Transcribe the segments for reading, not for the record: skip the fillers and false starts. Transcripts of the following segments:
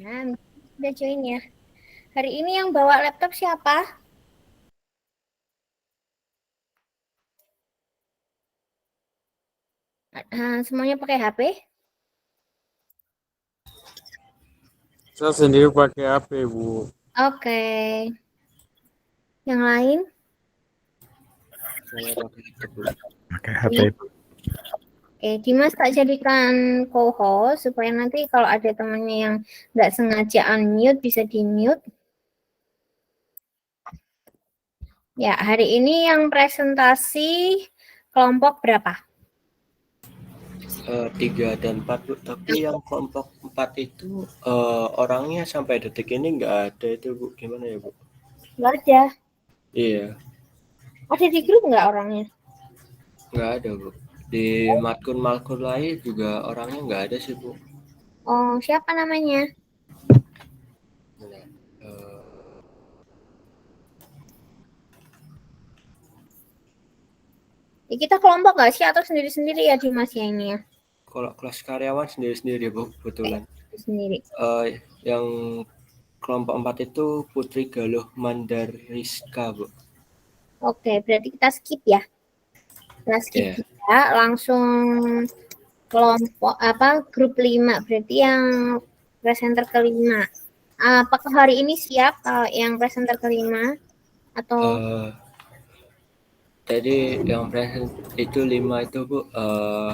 Nah, udah join ya. Hari ini yang bawa laptop siapa? Semuanya pakai HP? Saya sendiri pakai HP, Bu. Oke. Yang lain? Saya pakai laptop, Bu. Pakai HP. Oke, Dimas tak jadikan co-host supaya nanti kalau ada temannya yang nggak sengaja unmute bisa di-mute. Ya, hari ini yang presentasi kelompok berapa? 3 dan 4, Bu. Tapi yang kelompok 4 itu orangnya sampai detik ini nggak ada itu, Bu. Gimana ya, Bu? Nggak ada. Iya, Ada di grup nggak orangnya? nggak ada, Bu. Di matkul-matkul lain juga orangnya nggak ada sih, Bu. Oh, siapa namanya? Nah, Ya, kita kelompok nggak sih atau sendiri-sendiri ya Dimas ya ini ya? kalau kelas karyawan sendiri-sendiri, Bu, kebetulan. Sendiri. Yang kelompok 4 itu Putri Galuh Mandariska, Bu. Oke, berarti kita skip ya. Kita skip ya, langsung kelompok grup 5. Berarti yang presenter kelima. Apakah hari ini siap yang presenter kelima atau Jadi yang present itu 5 itu, Bu,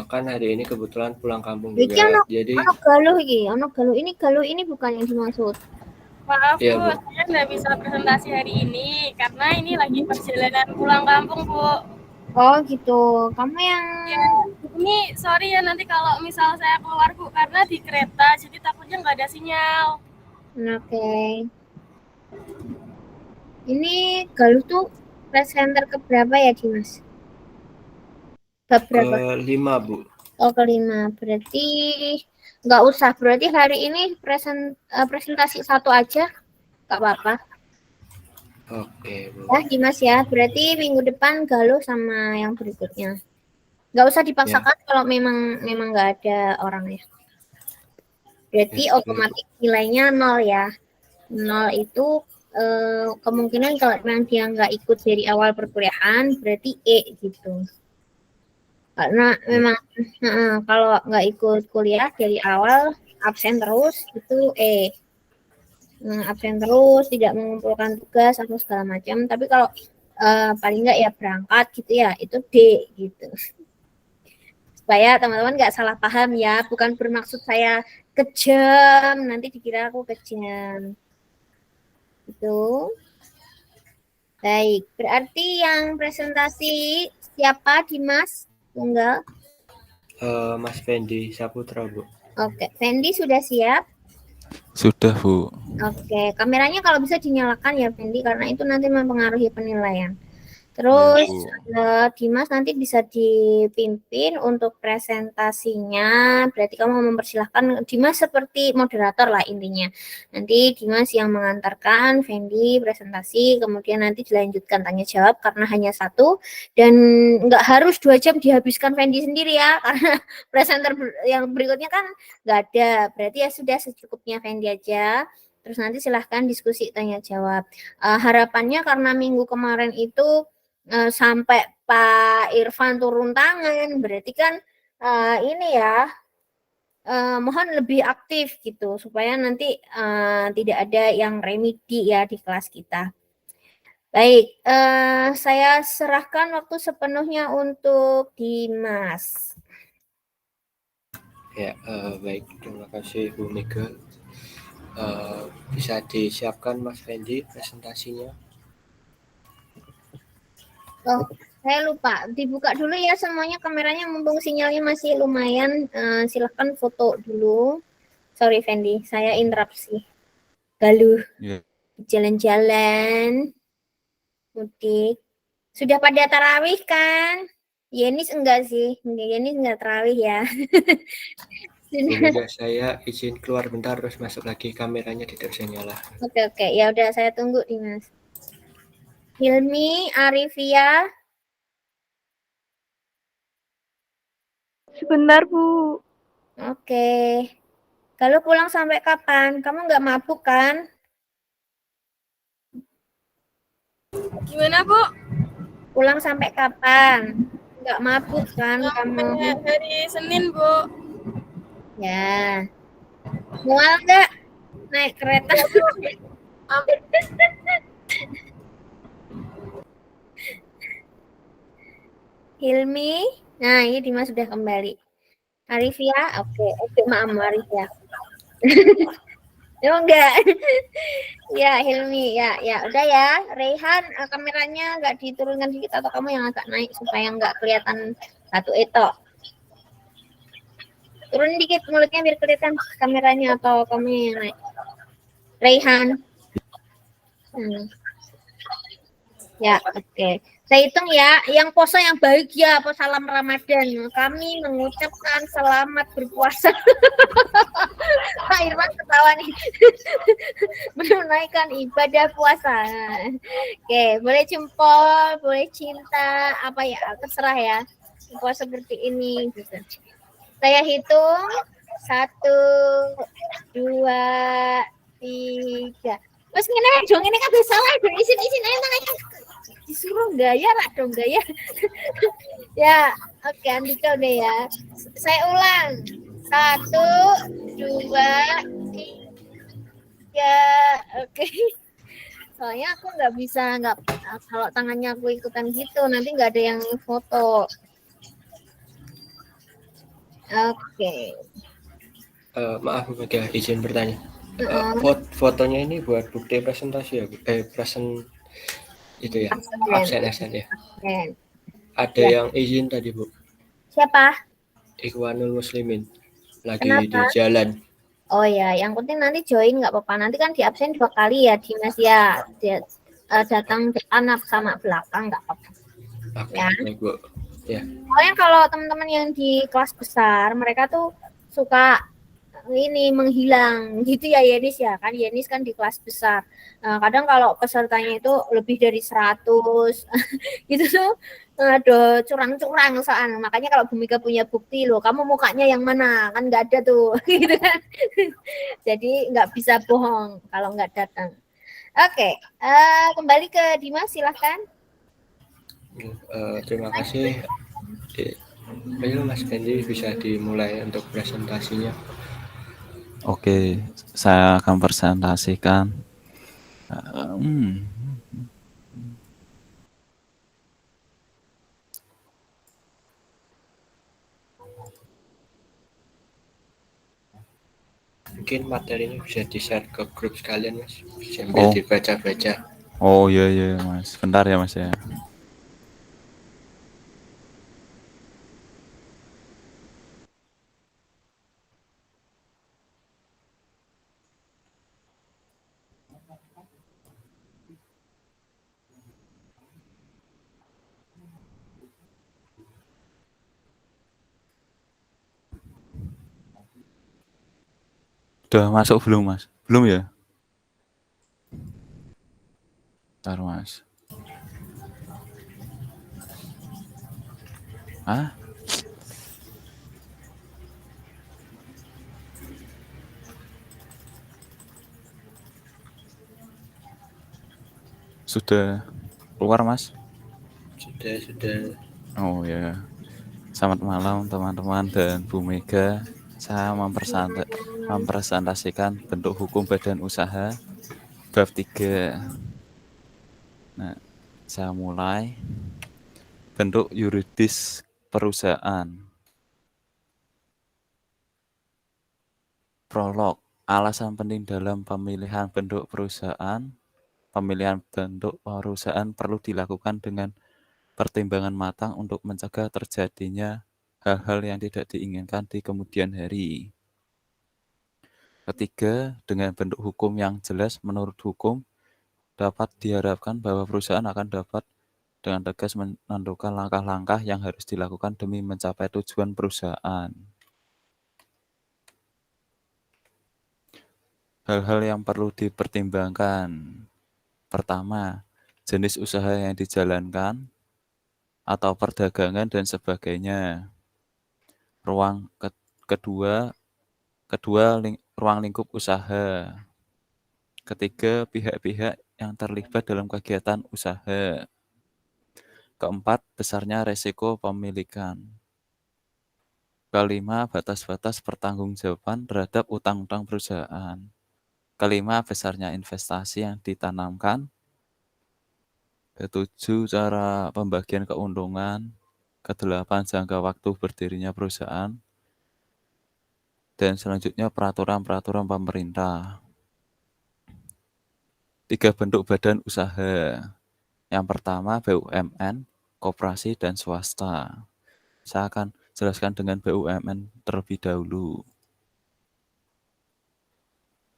kan hari ini kebetulan pulang kampung juga. Jadi galuh ini bukan yang dimaksud. Maaf, iya, Bu, saya nggak bisa presentasi hari ini karena ini lagi perjalanan pulang kampung, Bu. Oh gitu, kamu yang ya, ini sorry ya nanti kalau misal saya keluar, Bu, karena di kereta jadi takutnya nggak ada sinyal. Oke. Ini galuh tuh presenter keberapa ya Dimas? Keberapa? Kelima, Bu. Oh, kelima. Berarti nggak usah. Berarti hari ini presentasi satu aja, nggak apa-apa. Oke, Bu. Ya, Dimas ya. Berarti minggu depan galuh sama yang berikutnya. Nggak usah dipaksakan kalau memang nggak ada orangnya. Berarti otomatis nilainya 0 ya. 0 itu kemungkinan kalau memang dia nggak ikut dari awal perkuliahan berarti E gitu. Karena memang kalau nggak ikut kuliah dari awal absen terus itu E. Absen terus tidak mengumpulkan tugas atau segala macam. Tapi kalau paling nggak ya berangkat gitu ya itu D gitu. Supaya teman-teman nggak salah paham ya, bukan bermaksud saya kejam, nanti dikira aku kejam. Itu. Baik, berarti yang presentasi siapa Dimas? Tunggal. Mas Fendi Saputra, Bu. Oke, Fendi sudah siap? Sudah, Bu. Oke, kameranya kalau bisa dinyalakan ya Fendi, karena itu nanti mempengaruhi penilaian. Terus Dimas nanti bisa dipimpin untuk presentasinya. Berarti kamu mempersilahkan Dimas seperti moderator lah intinya. Nanti Dimas yang mengantarkan Fendi presentasi, kemudian nanti dilanjutkan tanya jawab karena hanya satu dan nggak harus 2 jam dihabiskan Fendi sendiri ya, karena presenter yang berikutnya kan nggak ada. Berarti ya sudah secukupnya Fendi aja. Terus nanti silahkan diskusi tanya jawab. Harapannya karena minggu kemarin itu sampai Pak Irfan turun tangan, berarti kan ini ya mohon lebih aktif gitu supaya nanti tidak ada yang remedi ya di kelas kita. Baik, saya serahkan waktu sepenuhnya untuk Dimas. Ya, baik, terima kasih Bu Mega. Bisa disiapkan Mas Fendi presentasinya. Oh, saya lupa. Dibuka dulu ya semuanya kameranya mumpung sinyalnya masih lumayan. Silahkan foto dulu. Sorry Fendi, saya interupsi. Galuh. Jalan-jalan. Mudik. Sudah pada tarawih kan? Yenis enggak sih? Yenis enggak tarawih ya. Sudah, saya izin keluar bentar terus masuk lagi, kameranya tidak bisa nyala. Oke. Ya udah saya tunggu Dimas. Hilmi, Arifia. Sebentar, Bu. Oke. Kalau pulang sampai kapan? Kamu nggak mabuk kan? Gimana, Bu? Pulang sampai kapan? Nggak mabuk kan kamu? Sampai hari Senin, Bu. Ya. Mual nggak naik kereta? Ya, Bu. Am- Hilmi. Nah, ini Dimas sudah kembali. Arifia, oke, maaf Arifia. Oh enggak. Ya, Hilmi, ya, udah ya. Rehan, kameranya nggak diturunkan dikit atau kamu yang agak naik supaya nggak kelihatan satu itu. Turun dikit mulutnya biar kelihatan kameranya atau kamu yang naik. Rehan. Ya, oke. Saya hitung ya, yang puasa yang bahagia, apa salam Ramadan. Kami mengucapkan selamat berpuasa. Pak Irwan ketawa nih. Menunaikan ibadah puasa. Oke, boleh jempol, boleh cinta, apa ya, terserah ya. Puasa seperti ini. Gitu. Saya hitung 1, 2, 3. Terus ini kan bisa lah, isin aja disuruh gaya lah dong gaya. Ya, oke, Andika udah ya. Saya ulang. 1, 2, 3. Oke. Soalnya aku nggak bisa, kalau tangannya aku ikutan gitu, nanti nggak ada yang foto. Oke. Maaf Bu Mega, izin bertanya. Fotonya ini buat bukti presentasi ya Bu? Itu ya, absen ya. Ada yang izin tadi Bu. Siapa? Ikhwanul Muslimin lagi Kenapa? di jalan. Oh ya, yang penting nanti join nggak apa-apa. Nanti kan di absen 2 kali ya, Dimas ya. Dia, datang depan sama belakang nggak apa-apa. Oke, Ya. baik Bu. Ya. Soalnya kalau teman-teman yang di kelas besar, mereka tuh suka ini menghilang gitu ya Yenis ya kan. Yenis kan di kelas besar. Kadang kalau pesertanya itu lebih dari 100 gitu tuh, aduh curang-curang soalnya. Makanya kalau Bu Mega punya bukti loh, kamu mukanya yang mana, kan nggak ada tuh gitu kan. Jadi nggak bisa bohong kalau nggak datang. Oke, kembali ke Dimas, silahkan. Terima kasih. Ayo Mas Fendi bisa dimulai untuk presentasinya. Oke, saya akan presentasikan. Mungkin materinya bisa di-share ke grup sekalian Mas, sambil dibaca-baca. Oh iya Mas, bentar ya Mas ya. Udah masuk belum Mas? Belum ya? Bentar Mas. Sudah keluar Mas? Sudah. Oh ya. Selamat malam teman-teman dan Bu Mega. Saya mempresentasikan bentuk hukum badan usaha bab 3. Nah, saya mulai. Bentuk yuridis perusahaan. Prolog. Alasan penting dalam pemilihan bentuk perusahaan. Pemilihan bentuk perusahaan perlu dilakukan dengan pertimbangan matang untuk mencegah terjadinya hal-hal yang tidak diinginkan di kemudian hari. Ketiga, dengan bentuk hukum yang jelas menurut hukum, dapat diharapkan bahwa perusahaan akan dapat dengan tegas menentukan langkah-langkah yang harus dilakukan demi mencapai tujuan perusahaan. Hal-hal yang perlu dipertimbangkan. Pertama, jenis usaha yang dijalankan atau perdagangan dan sebagainya. Kedua ruang lingkup usaha. Ketiga, pihak-pihak yang terlibat dalam kegiatan usaha. Keempat, besarnya resiko pemilikan. Kelima, batas-batas pertanggungjawaban terhadap utang-utang perusahaan. Kelima, besarnya investasi yang ditanamkan. Ketujuh, cara pembagian keuntungan. Kedelapan, jangka waktu berdirinya perusahaan. Dan selanjutnya peraturan-peraturan pemerintah. 3 bentuk badan usaha. Yang pertama BUMN, koperasi, dan swasta. Saya akan jelaskan dengan BUMN terlebih dahulu.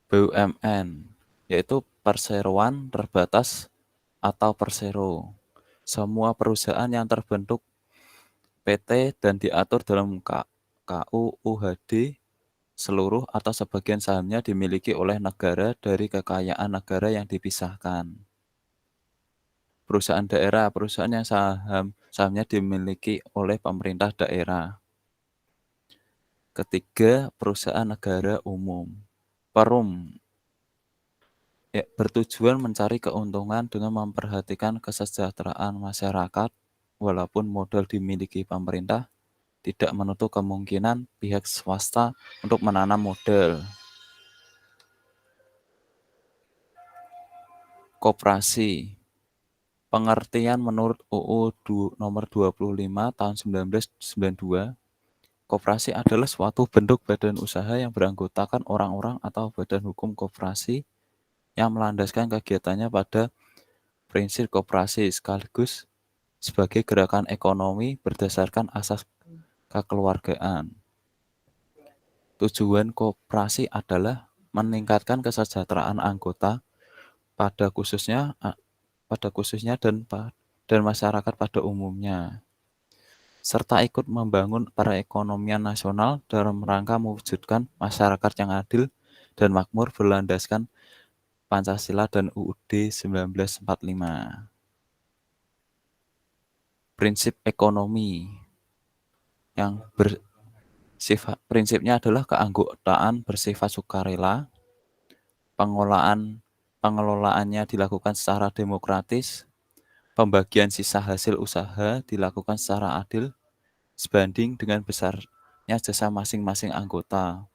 BUMN yaitu perseroan terbatas atau persero. Semua perusahaan yang terbentuk PT dan diatur dalam KU UHD seluruh atau sebagian sahamnya dimiliki oleh negara dari kekayaan negara yang dipisahkan. Perusahaan daerah, perusahaan yang sahamnya dimiliki oleh pemerintah daerah. Ketiga, perusahaan negara umum. Perum bertujuan mencari keuntungan dengan memperhatikan kesejahteraan masyarakat, walaupun modal dimiliki pemerintah, tidak menutup kemungkinan pihak swasta untuk menanam modal. Koperasi. Pengertian menurut UU nomor 25 tahun 1992, koperasi adalah suatu bentuk badan usaha yang beranggotakan orang-orang atau badan hukum koperasi yang melandaskan kegiatannya pada prinsip koperasi sekaligus sebagai gerakan ekonomi berdasarkan asas kekeluargaan. Tujuan koperasi adalah meningkatkan kesejahteraan anggota pada khususnya dan masyarakat pada umumnya, serta ikut membangun perekonomian nasional dalam rangka mewujudkan masyarakat yang adil dan makmur berlandaskan Pancasila dan UUD 1945. Prinsip ekonomi yang prinsipnya adalah keanggotaan bersifat sukarela, pengelolaannya dilakukan secara demokratis, pembagian sisa hasil usaha dilakukan secara adil sebanding dengan besarnya jasa masing-masing anggota,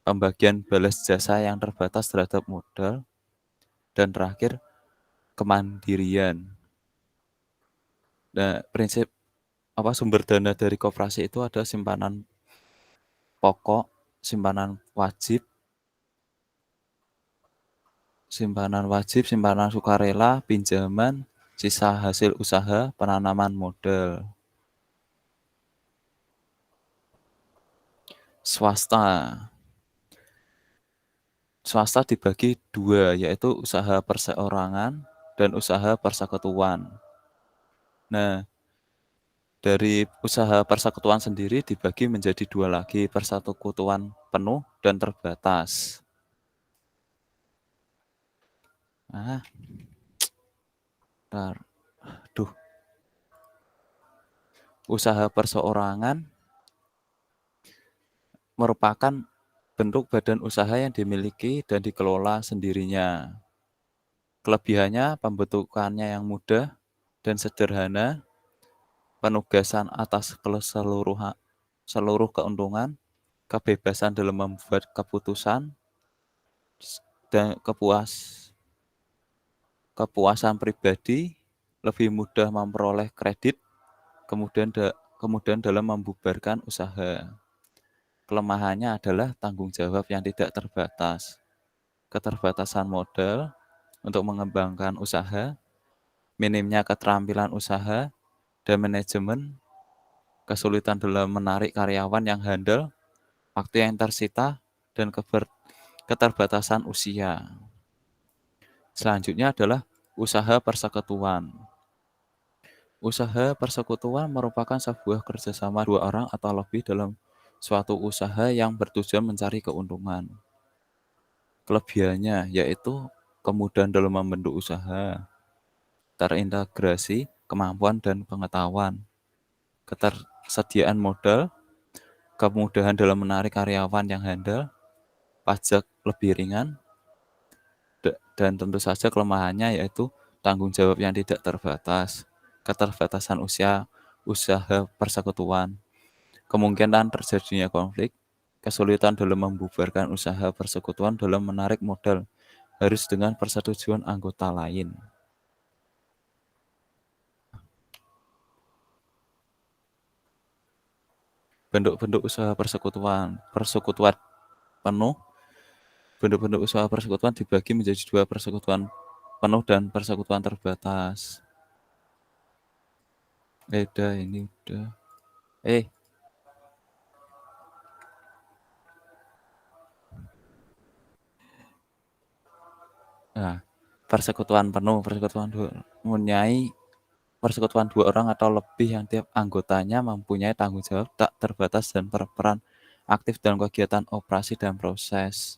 pembagian balas jasa yang terbatas terhadap modal, dan terakhir kemandirian. Nah, prinsip sumber dana dari koperasi itu ada simpanan pokok, simpanan wajib, simpanan sukarela, pinjaman, sisa hasil usaha, penanaman modal. Swasta dibagi dua, yaitu usaha perseorangan dan usaha persekutuan. Nah, dari usaha persekutuan sendiri dibagi menjadi dua lagi, persekutuan penuh dan terbatas. Usaha perseorangan merupakan bentuk badan usaha yang dimiliki dan dikelola sendirinya. Kelebihannya pembentukannya yang mudah dan sederhana, penugasan atas seluruh keuntungan, kebebasan dalam membuat keputusan, dan kepuasan pribadi, lebih mudah memperoleh kredit, kemudian dalam membubarkan usaha. Kelemahannya adalah tanggung jawab yang tidak terbatas, keterbatasan modal untuk mengembangkan usaha, minimnya keterampilan usaha dan manajemen, kesulitan dalam menarik karyawan yang handal, waktu yang tersita, dan keterbatasan usia. Selanjutnya adalah usaha persekutuan. Usaha persekutuan merupakan sebuah kerjasama dua orang atau lebih dalam suatu usaha yang bertujuan mencari keuntungan. Kelebihannya yaitu kemudahan dalam membentuk usaha, terintegrasi, kemampuan dan pengetahuan, ketersediaan modal, kemudahan dalam menarik karyawan yang handal, pajak lebih ringan, dan tentu saja kelemahannya yaitu tanggung jawab yang tidak terbatas, keterbatasan usaha persekutuan, kemungkinan terjadinya konflik, kesulitan dalam membubarkan usaha persekutuan dalam menarik modal harus dengan persetujuan anggota lain. Bentuk-bentuk usaha persekutuan penuh. Bentuk-bentuk usaha persekutuan dibagi menjadi dua: persekutuan penuh dan persekutuan terbatas. Ini udah. Nah, persekutuan penuh, persekutuan dua orang atau lebih yang tiap anggotanya mempunyai tanggung jawab tak terbatas dan berperan aktif dalam kegiatan operasi dan proses.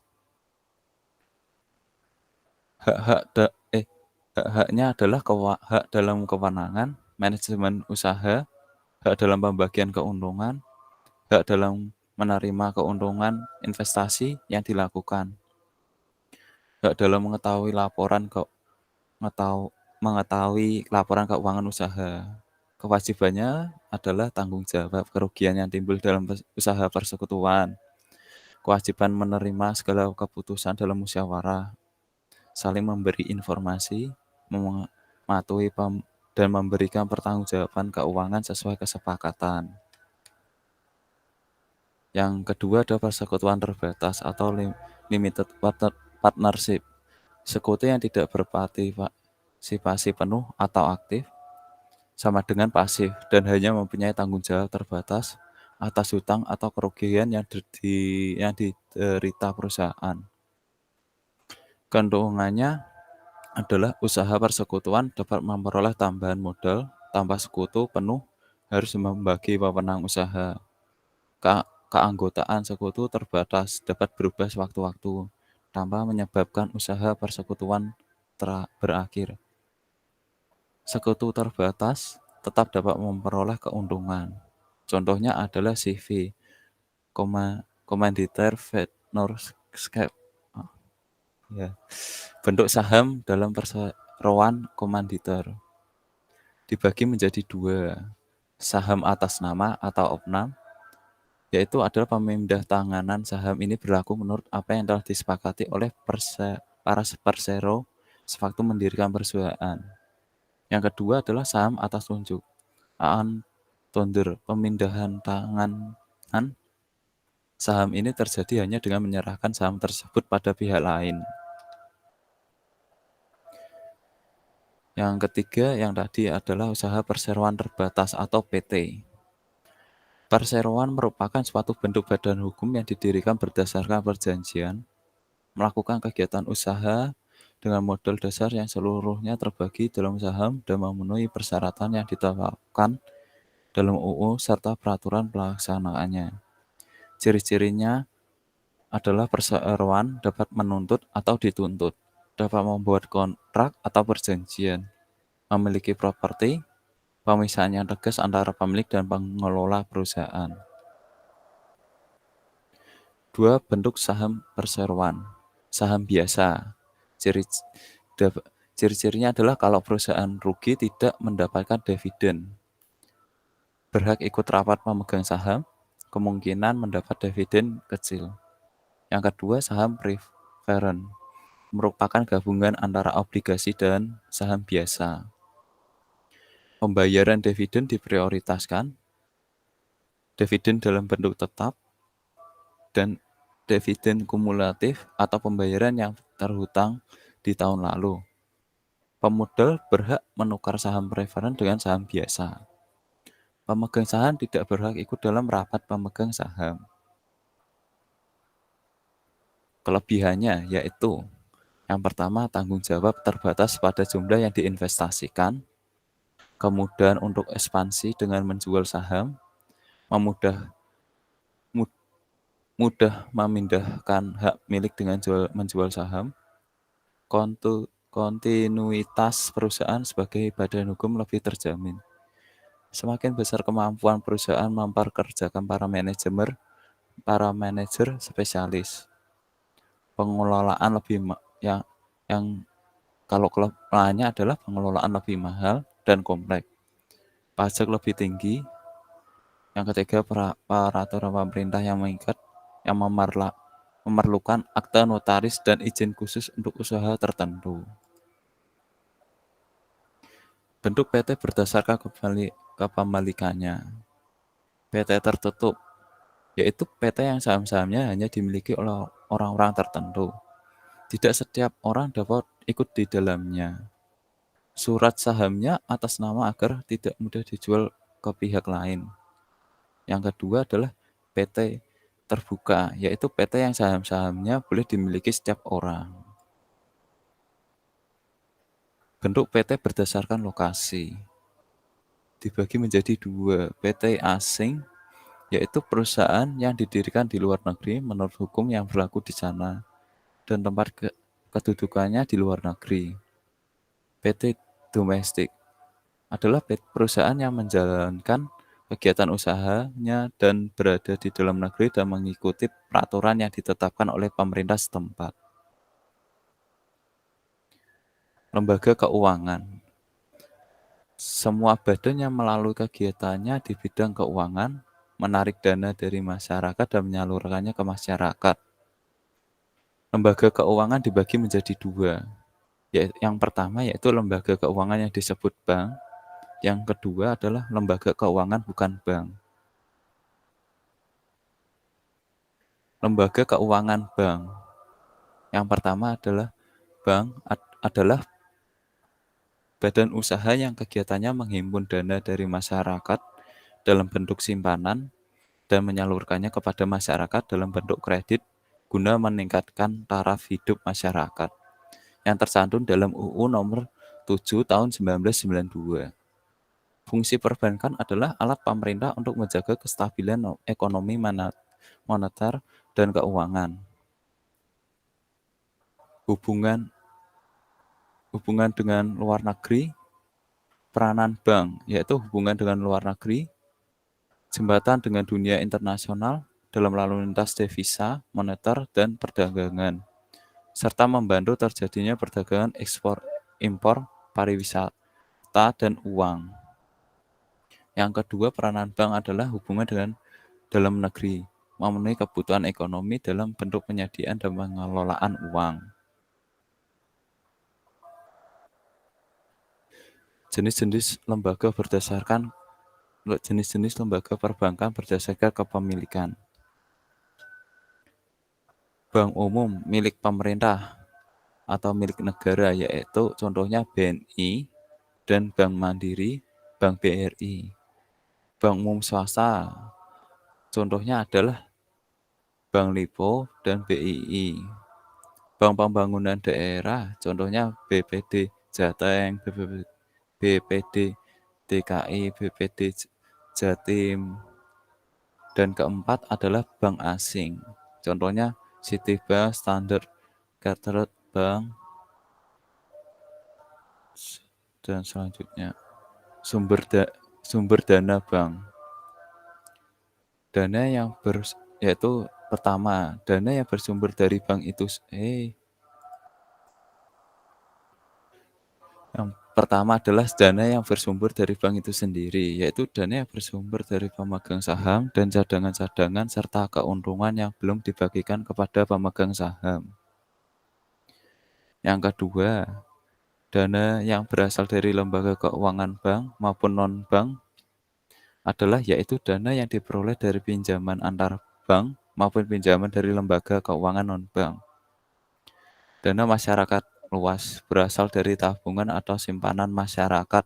Hak-haknya adalah hak dalam kewenangan, manajemen usaha, hak dalam pembagian keuntungan, hak dalam menerima keuntungan investasi yang dilakukan, hak dalam mengetahui laporan keuangan usaha. Kewajibannya adalah tanggung jawab kerugian yang timbul dalam usaha persekutuan, kewajiban menerima segala keputusan dalam musyawarah, saling memberi informasi, mematuhi dan memberikan pertanggungjawaban keuangan sesuai kesepakatan. Yang kedua adalah persekutuan terbatas atau limited partnership. Sekutu yang tidak berpartisipasi penuh atau aktif sama dengan pasif dan hanya mempunyai tanggung jawab terbatas atas hutang atau kerugian yang diderita perusahaan. Keuntungannya adalah usaha persekutuan dapat memperoleh tambahan modal tanpa sekutu penuh harus membagi wewenang usaha. Keanggotaan sekutu terbatas dapat berubah sewaktu-waktu tanpa menyebabkan usaha persekutuan berakhir. Sekutu terbatas tetap dapat memperoleh keuntungan. Contohnya adalah CV, Commandeer Vetnorscape. Bentuk saham dalam perseroan komanditer dibagi menjadi dua: saham atas nama atau opnam, yaitu adalah pemindahan saham ini berlaku menurut apa yang telah disepakati oleh para persero sewaktu mendirikan perusahaan. Yang kedua adalah saham atas tunjuk, tonder. Pemindahan tangan saham ini terjadi hanya dengan menyerahkan saham tersebut pada pihak lain. Yang ketiga yang tadi adalah usaha perseroan terbatas atau PT. Perseroan merupakan suatu bentuk badan hukum yang didirikan berdasarkan perjanjian, melakukan kegiatan usaha dengan modal dasar yang seluruhnya terbagi dalam saham dan memenuhi persyaratan yang ditetapkan dalam UU serta peraturan pelaksanaannya. Ciri-cirinya adalah perseroan dapat menuntut atau dituntut, dapat membuat kontrak atau perjanjian, memiliki properti, pemisahan yang tegas antara pemilik dan pengelola perusahaan. Dua bentuk saham perseroan. Saham biasa. Ciri-cirinya adalah kalau perusahaan rugi tidak mendapatkan dividen. Berhak ikut rapat pemegang saham, kemungkinan mendapat dividen kecil. Yang kedua, saham preferred. Merupakan gabungan antara obligasi dan saham biasa. Pembayaran dividen diprioritaskan, dividen dalam bentuk tetap, dan dividen kumulatif atau pembayaran yang terhutang di tahun lalu. Pemodal berhak menukar saham preferred dengan saham biasa. Pemegang saham tidak berhak ikut dalam rapat pemegang saham. Kelebihannya yaitu yang pertama, tanggung jawab terbatas pada jumlah yang diinvestasikan, kemudahan untuk ekspansi dengan menjual saham, mudah memindahkan hak milik dengan menjual saham, kontinuitas perusahaan sebagai badan hukum lebih terjamin. Semakin besar kemampuan perusahaan memperkerjakan para manajer spesialis. pengelolaan yang kalau kelemahannya adalah pengelolaan lebih mahal dan kompleks, pajak lebih tinggi. Yang ketiga, peraturan pemerintah yang mengikat, yang memerlukan akta notaris dan izin khusus untuk usaha tertentu. Bentuk PT berdasarkan kepemilikannya. PT tertutup, yaitu PT yang saham-sahamnya hanya dimiliki oleh orang-orang tertentu. Tidak setiap orang dapat ikut di dalamnya. Surat sahamnya atas nama agar tidak mudah dijual ke pihak lain. Yang kedua adalah PT terbuka, yaitu PT yang saham-sahamnya boleh dimiliki setiap orang. Bentuk PT berdasarkan lokasi. Dibagi menjadi dua, PT asing, yaitu perusahaan yang didirikan di luar negeri menurut hukum yang berlaku di sana, dan tempat kedudukannya di luar negeri. PT domestik adalah perusahaan yang menjalankan kegiatan usahanya dan berada di dalam negeri dan mengikuti peraturan yang ditetapkan oleh pemerintah setempat. Lembaga keuangan. Semua badan yang melalui kegiatannya di bidang keuangan, menarik dana dari masyarakat dan menyalurkannya ke masyarakat. Lembaga keuangan dibagi menjadi dua. Yang pertama yaitu lembaga keuangan yang disebut bank. Yang kedua adalah lembaga keuangan bukan bank. Lembaga keuangan bank. Yang pertama adalah bank adalah badan usaha yang kegiatannya menghimpun dana dari masyarakat dalam bentuk simpanan dan menyalurkannya kepada masyarakat dalam bentuk kredit guna meningkatkan taraf hidup masyarakat yang tercantum dalam UU Nomor 7 Tahun 1992. Fungsi perbankan adalah alat pemerintah untuk menjaga kestabilan ekonomi moneter dan keuangan. Hubungan dengan luar negeri, peranan bank, yaitu hubungan dengan luar negeri, jembatan dengan dunia internasional dalam lalu lintas devisa, moneter, dan perdagangan, serta membantu terjadinya perdagangan ekspor, impor, pariwisata, dan uang. Yang kedua, peranan bank adalah hubungan dengan dalam negeri, memenuhi kebutuhan ekonomi dalam bentuk penyediaan dan pengelolaan uang. Jenis-jenis lembaga perbankan berdasarkan kepemilikan. Bank umum milik pemerintah atau milik negara, yaitu contohnya BNI dan Bank Mandiri, Bank BRI. Bank umum swasta, contohnya adalah Bank Lipo dan BII. Bank pembangunan daerah, contohnya BPD Jateng, BPD DKI, BPD Jatim. Dan keempat adalah bank asing, contohnya Citibank, Standard Chartered Bank, dan selanjutnya sumber dana bank. Yaitu pertama, dana yang bersumber dari bank itu Yang pertama adalah dana yang bersumber dari bank itu sendiri, yaitu dana yang bersumber dari pemegang saham dan cadangan-cadangan serta keuntungan yang belum dibagikan kepada pemegang saham. Yang kedua, dana yang berasal dari lembaga keuangan bank maupun non-bank adalah yaitu dana yang diperoleh dari pinjaman antar bank maupun pinjaman dari lembaga keuangan non-bank. Dana masyarakat luas berasal dari tabungan atau simpanan masyarakat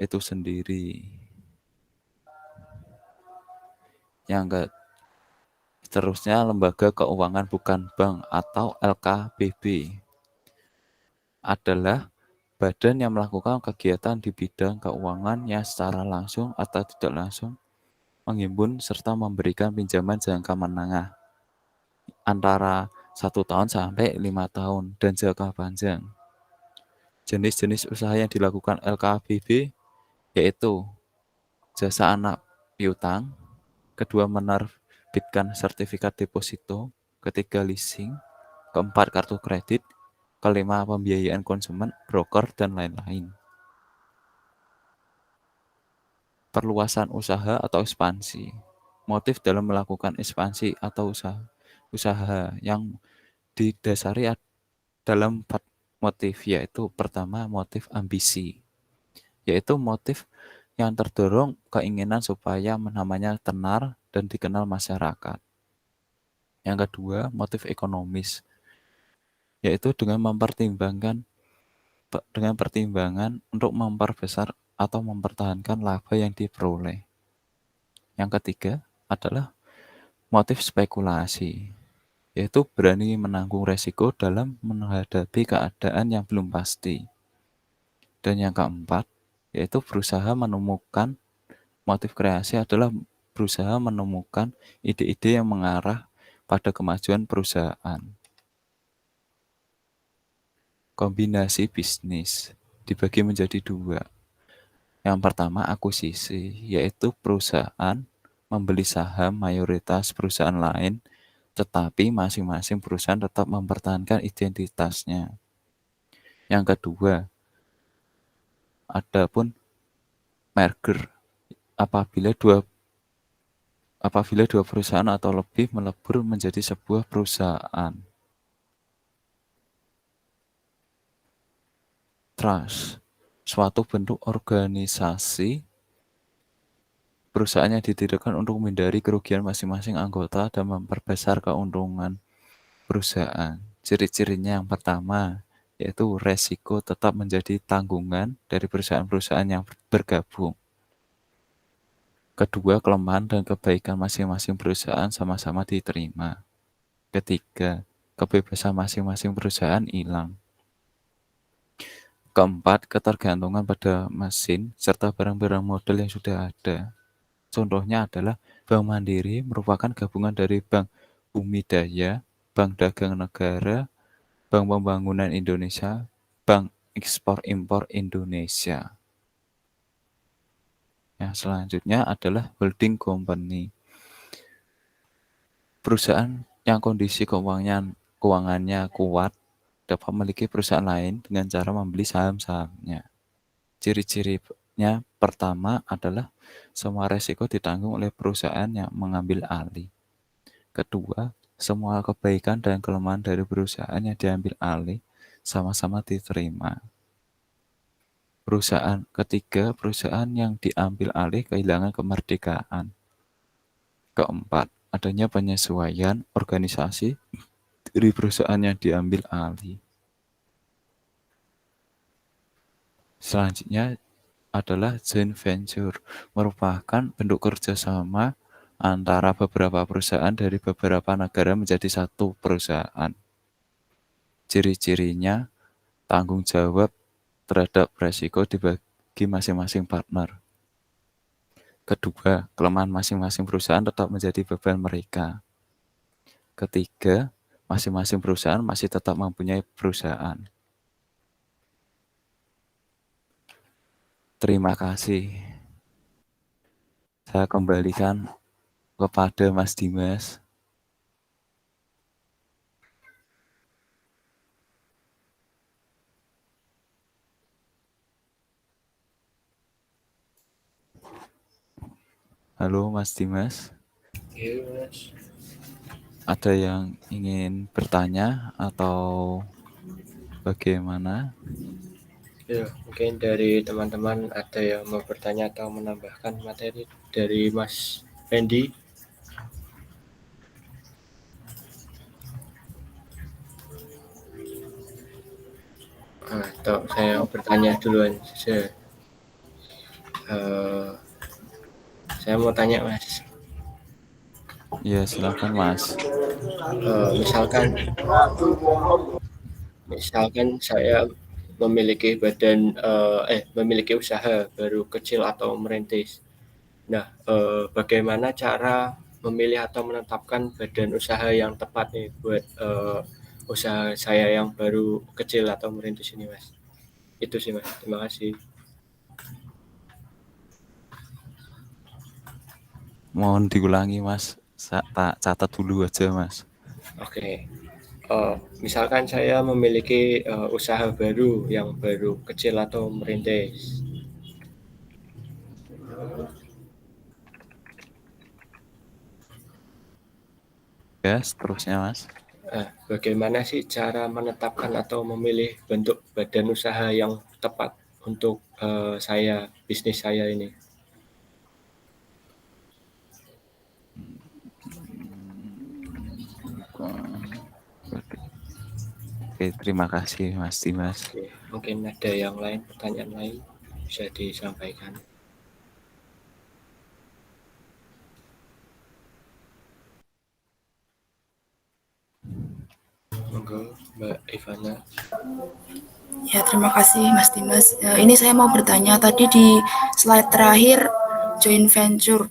itu sendiri. Seterusnya, lembaga keuangan bukan bank atau LKBB adalah badan yang melakukan kegiatan di bidang keuangan yang secara langsung atau tidak langsung menghimpun serta memberikan pinjaman jangka menengah antara 1 tahun sampai 5 tahun dan jangka panjang. Jenis-jenis usaha yang dilakukan LKBB yaitu jasa anak piutang, kedua menerbitkan sertifikat deposito, ketiga leasing, keempat kartu kredit, kelima pembiayaan konsumen, broker, dan lain-lain. Perluasan usaha atau ekspansi. Motif dalam melakukan ekspansi atau usaha yang didasari dalam 4 motif, yaitu pertama motif ambisi, yaitu motif yang terdorong keinginan supaya namanya tenar dan dikenal masyarakat. Yang kedua, motif ekonomis, yaitu dengan pertimbangan untuk memperbesar atau mempertahankan laba yang diperoleh. Yang ketiga adalah motif spekulasi, yaitu berani menanggung resiko dalam menghadapi keadaan yang belum pasti. Dan yang keempat, yaitu motif kreasi adalah berusaha menemukan ide-ide yang mengarah pada kemajuan perusahaan. Kombinasi bisnis dibagi menjadi 2. Yang pertama akuisisi, yaitu perusahaan membeli saham mayoritas perusahaan lain, tetapi masing-masing perusahaan tetap mempertahankan identitasnya. Yang kedua, adapun merger, apabila dua perusahaan atau lebih melebur menjadi sebuah perusahaan. Trust, suatu bentuk organisasi perusahaan yang didirikan untuk menghindari kerugian masing-masing anggota dan memperbesar keuntungan perusahaan. Ciri-cirinya yang pertama, yaitu resiko tetap menjadi tanggungan dari perusahaan-perusahaan yang bergabung. Kedua, kelemahan dan kebaikan masing-masing perusahaan sama-sama diterima. Ketiga, kebebasan masing-masing perusahaan hilang. Keempat, ketergantungan pada mesin serta barang-barang modal yang sudah ada. Contohnya adalah Bank Mandiri merupakan gabungan dari Bank Bumi Daya, Bank Dagang Negara, Bank Pembangunan Indonesia, Bank Ekspor-Impor Indonesia. Yang selanjutnya adalah holding company. Perusahaan yang kondisi keuangannya kuat dapat memiliki perusahaan lain dengan cara membeli saham-sahamnya. Ciri-cirinya pertama adalah semua resiko ditanggung oleh perusahaan yang mengambil alih. Kedua, semua kebaikan dan kelemahan dari perusahaan yang diambil alih sama-sama diterima. Ketiga, perusahaan yang diambil alih kehilangan kemerdekaan. Keempat, adanya penyesuaian organisasi dari perusahaan yang diambil alih. Selanjutnya adalah joint venture, merupakan bentuk kerjasama antara beberapa perusahaan dari beberapa negara menjadi satu perusahaan. Ciri-cirinya, tanggung jawab terhadap resiko dibagi masing-masing partner. Kedua, kelemahan masing-masing perusahaan tetap menjadi beban mereka. Ketiga, masing-masing perusahaan masih tetap mempunyai perusahaan. Terima kasih. Saya kembalikan kepada Mas Dimas. Halo Mas Dimas. Iya, Mas. Ada yang ingin bertanya atau bagaimana? Ya, mungkin dari teman-teman ada yang mau bertanya atau menambahkan materi dari Mas Fendi. Atau saya bertanya duluan. Saya mau tanya, Mas. Ya, silakan Mas. Misalkan saya memiliki memiliki usaha baru kecil atau merintis. Nah, bagaimana cara memilih atau menetapkan badan usaha yang tepat nih buat usaha saya yang baru kecil atau merintis ini, Mas? Itu sih, Mas. Terima kasih. Mohon diulangi Mas. Tak catat dulu aja Mas. Oke. Misalkan saya memiliki usaha baru yang baru kecil atau merintis. Ya, seterusnya Mas. Bagaimana sih cara menetapkan atau memilih bentuk badan usaha yang tepat untuk bisnis saya ini? Oke, terima kasih Mas Dimas. Oke, mungkin ada yang lain, pertanyaan lain bisa disampaikan. Monggo, Mbak Ivana. Ya, terima kasih Mas Dimas. Ini saya mau bertanya, tadi di slide terakhir joint venture,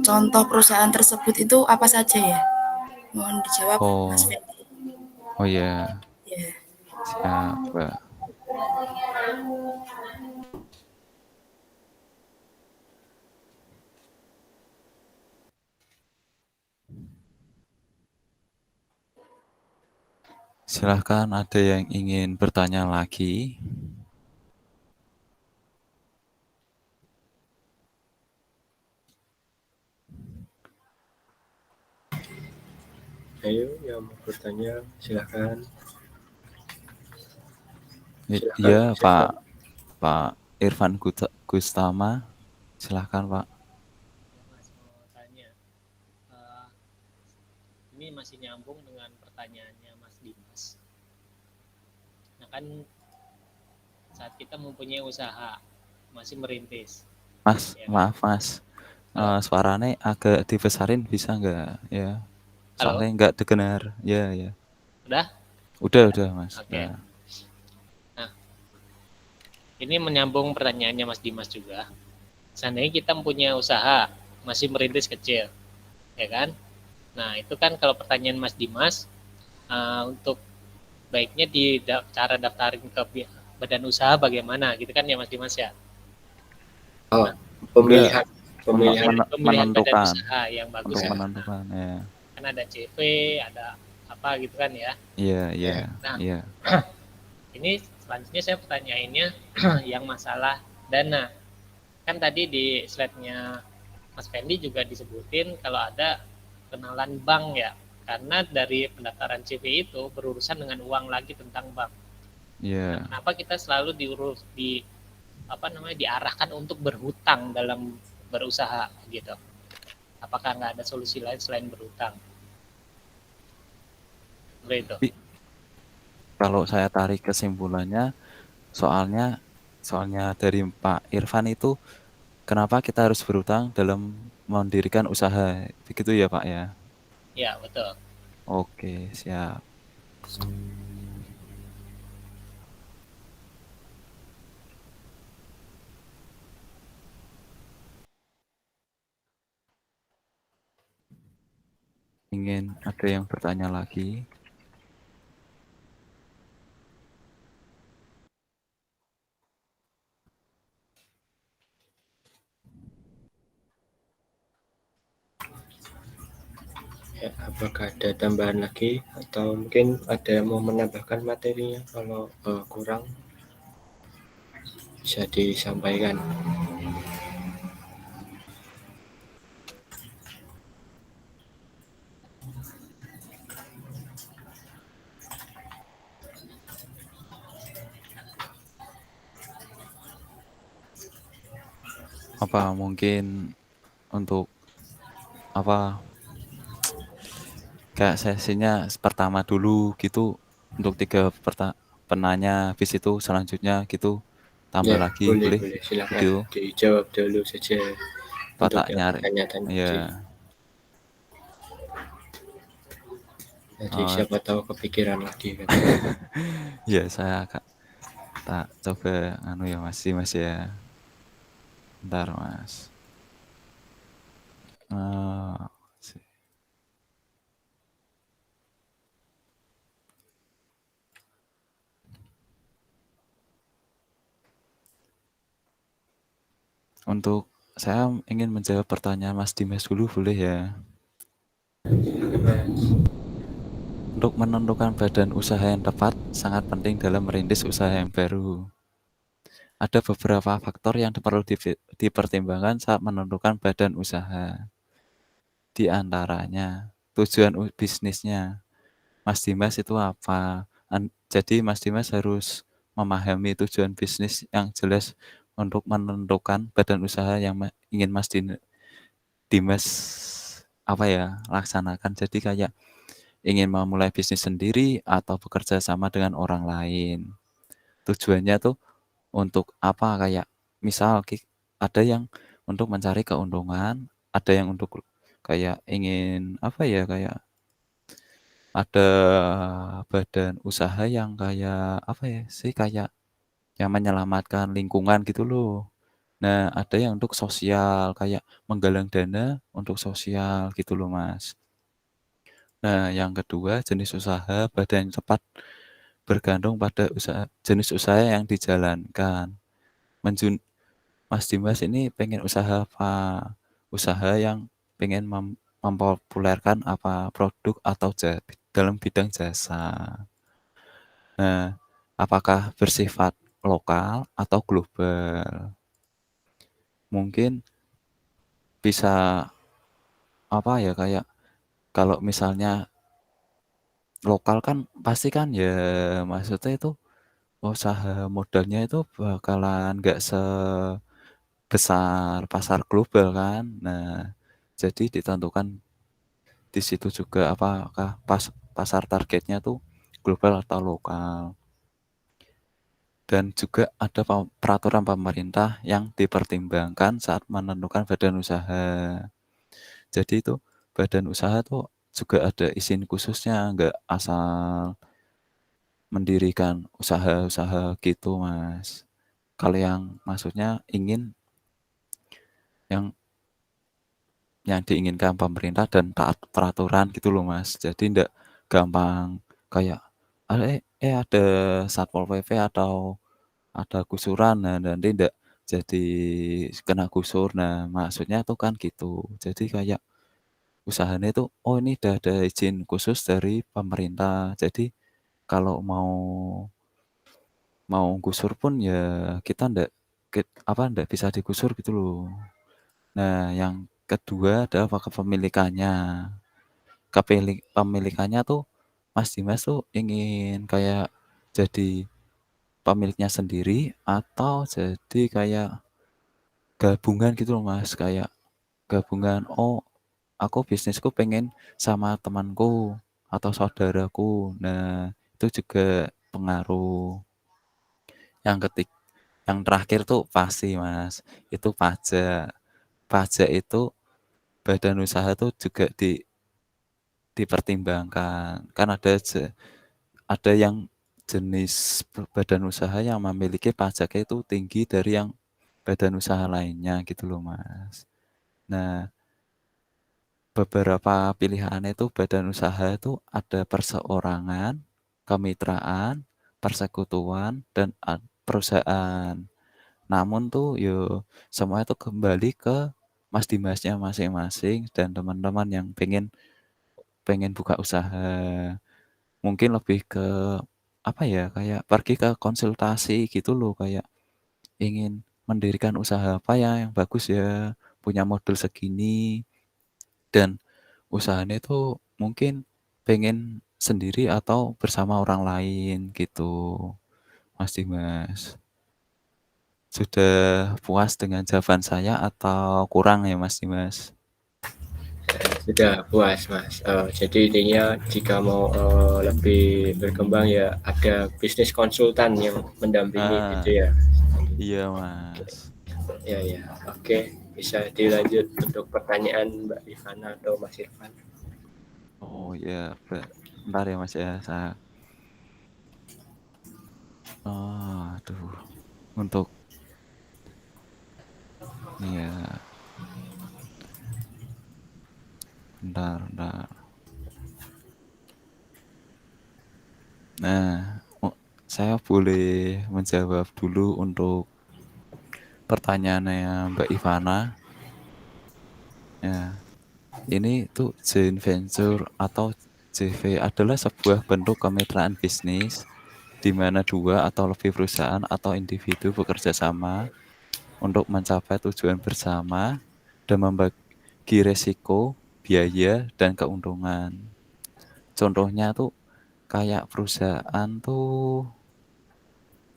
contoh perusahaan tersebut itu apa saja ya? Mohon dijawab Mas Fendi. Oh ya, Ya. siap Mbak. Silahkan ada yang ingin bertanya lagi. Ayo, yang mau bertanya silahkan. Iya Pak Irfan Gustama, silahkan Pak. Mas mau tanya, ini masih nyambung dengan pertanyaannya Mas Dimas. Nah kan saat kita mempunyai usaha, masih merintis. Mas, Ya. maaf Mas, suaranya agak dibesarin bisa nggak ya? Soalnya Halo? nggak didengar. Ya. Udah? Udah Mas. Oke. Udah. Nah, ini menyambung pertanyaannya Mas Dimas juga. Seandainya kita mempunyai usaha, masih merintis kecil, ya kan? Nah, itu kan kalau pertanyaan Mas Dimas, untuk baiknya cara daftarin ke badan usaha bagaimana, gitu kan ya Mas Dimas ya? Oh, pemilihan Pemilihan badan usaha yang bagus. Untuk menentukan ya. Kan ada CV, ada apa gitu kan ya. Iya. Nah, Iya. ini selanjutnya saya pertanyaannya yang masalah dana. Kan tadi di slide-nya Mas Fendi juga disebutin kalau ada kenalan bank ya. Karena dari pendaftaran CV itu berurusan dengan uang lagi tentang bank. Iya. Nah, kenapa kita selalu diarahkan untuk berhutang dalam berusaha gitu? Apakah nggak ada solusi lain selain berhutang? Begitu. Kalau saya tarik kesimpulannya, soalnya dari Pak Irfan itu, kenapa kita harus berhutang dalam mendirikan usaha, begitu ya Pak ya? Ya, betul. Oke, siap. Ingin ada yang bertanya lagi? Ya, apakah ada tambahan lagi atau mungkin ada yang mau menambahkan materinya? Kalau kurang bisa disampaikan. Apa mungkin untuk kayak sesinya pertama dulu gitu, untuk 3 penanya, habis itu selanjutnya gitu tambah Ya, lagi, boleh, boleh silakan gitu. dijawab dulu saja Pak untuk tak nyari. pertanyaan Ya. Jadi siapa tahu kepikiran lagi kan. Ya, saya tak coba ya Mas ya. Bentar Mas. Untuk saya ingin menjawab pertanyaan Mas Dimas dulu, boleh ya? Untuk menentukan badan usaha yang tepat sangat penting dalam merintis usaha yang baru. Ada beberapa faktor yang perlu dipertimbangkan saat menentukan badan usaha. Di antaranya, tujuan bisnisnya. Mas Dimas itu apa? Jadi Mas Dimas harus memahami tujuan bisnis yang jelas untuk menentukan badan usaha yang ingin Mas Dimas laksanakan. Jadi kayak ingin memulai bisnis sendiri atau bekerja sama dengan orang lain. Tujuannya tuh untuk apa? Kayak misal ada yang untuk mencari keuntungan, ada yang untuk kayak ingin kayak ada badan usaha yang kayak kayak yang menyelamatkan lingkungan gitu loh. Nah, ada yang untuk sosial kayak menggalang dana untuk sosial gitu loh, Mas. Nah, yang kedua, jenis usaha badan yang tepat bergantung pada jenis usaha yang dijalankan. Mas Dimas ini pengen usaha apa? Usaha yang pengen mempopulerkan apa produk atau dalam bidang jasa. Nah, apakah bersifat lokal atau global? Mungkin bisa kayak kalau misalnya lokal kan pasti kan ya maksudnya itu usaha modalnya itu bakalan nggak sebesar pasar global kan. Nah, jadi ditentukan di situ juga apakah pasar targetnya tuh global atau lokal. Dan juga ada peraturan pemerintah yang dipertimbangkan saat menentukan badan usaha. Jadi itu badan usaha tuh juga ada izin khususnya, nggak asal mendirikan usaha-usaha gitu, Mas. Kalau yang maksudnya ingin yang diinginkan pemerintah dan taat peraturan gitu loh, Mas. Jadi nggak gampang kayak ada Satpol PP atau ada gusuran, nah nanti nggak jadi kena gusur. Nah, maksudnya tuh kan gitu. Jadi kayak usahanya itu, oh ini udah ada izin khusus dari pemerintah. Jadi kalau mau gusur pun ya kita ndak bisa digusur gitu loh. Nah, yang kedua adalah kepemilikannya. Pemilikannya tuh Mas Dimas tuh ingin kayak jadi pemiliknya sendiri atau jadi kayak gabungan gitu loh, Mas. Kayak gabungan, oh aku bisnisku pengen sama temanku atau saudaraku. Nah, itu juga pengaruh. Yang terakhir tuh pasti, Mas, itu pajak. Pajak itu badan usaha tuh juga dipertimbangkan. Kan ada yang jenis badan usaha yang memiliki pajaknya itu tinggi dari yang badan usaha lainnya gitu loh, Mas. Nah, beberapa pilihan itu badan usaha itu ada perseorangan, kemitraan, persekutuan, dan perusahaan. Namun tuh semua itu kembali ke Mas Dimasnya masing-masing dan teman-teman yang pengen buka usaha. Mungkin lebih ke kayak pergi ke konsultasi gitu loh, kayak ingin mendirikan usaha apa ya yang bagus ya, punya modal segini, dan usahanya itu mungkin pengen sendiri atau bersama orang lain gitu, Mas Dimas. Sudah puas dengan jawaban saya atau kurang ya, Mas Dimas? Sudah puas, Mas. Jadi intinya jika mau lebih berkembang ya ada bisnis konsultan yang mendampingi gitu ya. Iya, Mas. Ya. Oke, bisa dilanjut untuk pertanyaan Mbak Ivana atau Mas Irfan. Oh ya, bentar ya Mas ya. Aduh, untuk ya, bentar. Nah, saya boleh menjawab dulu untuk pertanyaannya Mbak Ivana. Ya, ini tuh joint venture atau JV adalah sebuah bentuk kemitraan bisnis di mana 2 atau lebih perusahaan atau individu bekerja sama untuk mencapai tujuan bersama dan membagi resiko, biaya, dan keuntungan. Contohnya tuh kayak perusahaan tuh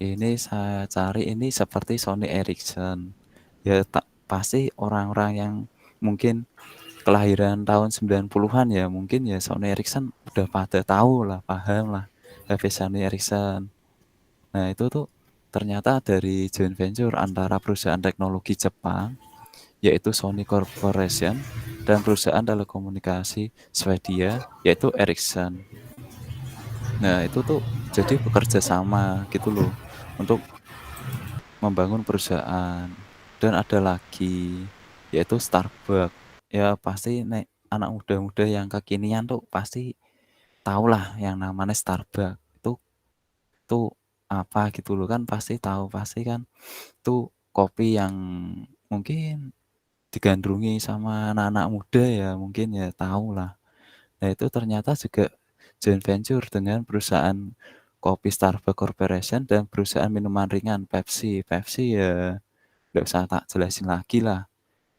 ini saya cari ini seperti Sony Ericsson. Ya pasti orang-orang yang mungkin kelahiran tahun 90-an ya mungkin ya Sony Ericsson udah pada tahu lah, paham lah HP Sony Ericsson. Nah itu tuh ternyata dari joint venture antara perusahaan teknologi Jepang yaitu Sony Corporation dan perusahaan telekomunikasi Swedia yaitu Ericsson. Nah itu tuh jadi bekerja sama gitu loh untuk membangun perusahaan. Dan ada lagi yaitu Starbucks. Ya pasti anak muda-muda yang kekinian tuh pasti tahulah yang namanya Starbucks. Itu apa gitu loh kan pasti tahu pasti kan tuh kopi yang mungkin digandrungi sama anak-anak muda ya mungkin ya tahu lah. Nah itu ternyata juga joint venture dengan perusahaan kopi Starbucks Corporation dan perusahaan minuman ringan Pepsi. Pepsi ya nggak usah tak jelasin lagi lah.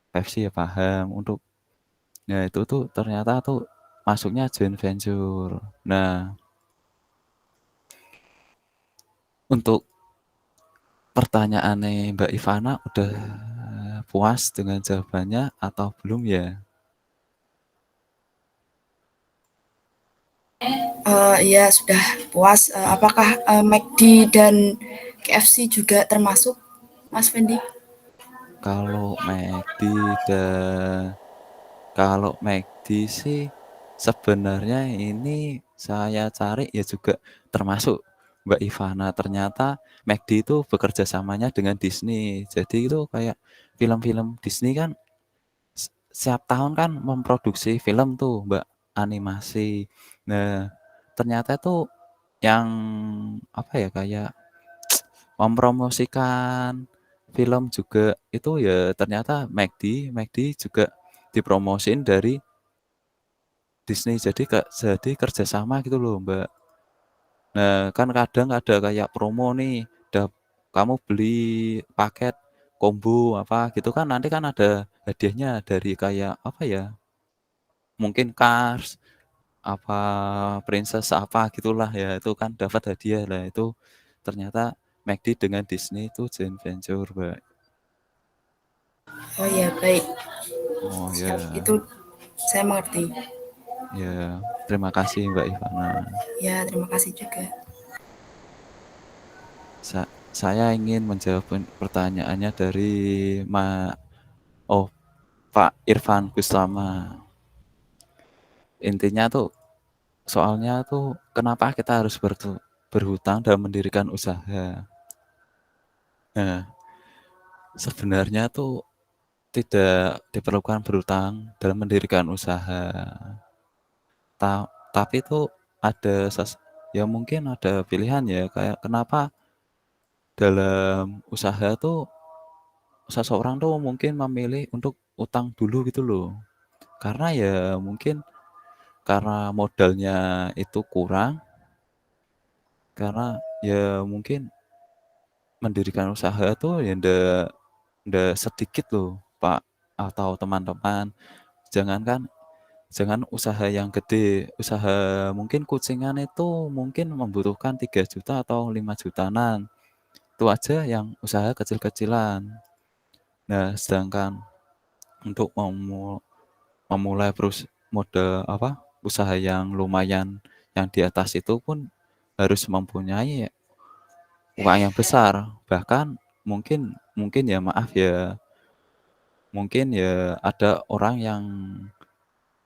Pepsi ya paham untuk. Nah itu tuh ternyata tuh masuknya joint venture. Nah untuk pertanyaannya Mbak Ivana udah puas dengan jawabannya atau belum ya? Iya sudah puas. Apakah McD dan KFC juga termasuk, Mas Fendi? Kalau McD sih sebenarnya ini saya cari ya juga termasuk Mbak Ivana. Ternyata McD itu bekerja samanya dengan Disney. Jadi itu kayak film-film Disney kan setiap tahun kan memproduksi film tuh Mbak animasi. Nah ternyata tuh yang apa ya kayak mempromosikan film juga itu ya ternyata McD juga dipromosin dari Disney jadi kerjasama gitu loh Mbak. Nah kan kadang ada kayak promo nih, kamu beli paket combo apa gitu kan nanti kan ada hadiahnya dari kayak apa ya, mungkin Cars, apa Princess apa gitulah ya itu kan dapat hadiah lah itu ternyata McD dengan Disney itu joint venture Mbak. Oh ya baik. Oh Siap, ya, itu saya mengerti. ya terima kasih Mbak Ivana. Ya terima kasih juga. Saya ingin menjawab pertanyaannya dari Pak Irfan Gustama. Intinya tuh soalnya tuh kenapa kita harus berhutang dan mendirikan usaha. Nah, sebenarnya tuh tidak diperlukan berhutang dalam mendirikan usaha. Tapi tuh ada ya mungkin ada pilihan ya kayak kenapa dalam usaha tuh seseorang tuh mungkin memilih untuk utang dulu gitu loh. Karena ya mungkin karena modalnya itu kurang, karena ya mungkin mendirikan usaha tuh ya ndak sedikit loh Pak atau teman-teman. Jangan usaha yang gede, usaha mungkin kucingan itu mungkin membutuhkan 3 juta atau 5 jutaan. Itu aja yang usaha kecil-kecilan. Nah, sedangkan untuk memulai modal usaha yang lumayan yang di atas itu pun harus mempunyai uang yang besar. Bahkan mungkin mungkin ya maaf ya, mungkin ya ada orang yang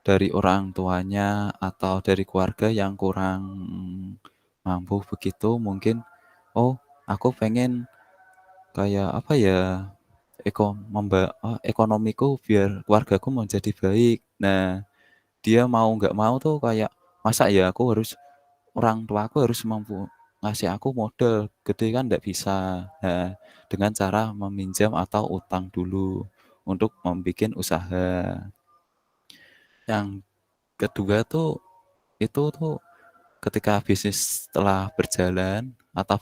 dari orang tuanya atau dari keluarga yang kurang mampu begitu mungkin, oh aku pengen kayak apa ya ekonomiku biar keluargaku menjadi baik. Nah, dia mau nggak mau tuh kayak masa ya orang tuaku harus mampu ngasih aku modal gede kan nggak bisa. Nah, dengan cara meminjam atau utang dulu untuk membuat usaha. Yang kedua tuh itu tuh ketika bisnis telah berjalan atau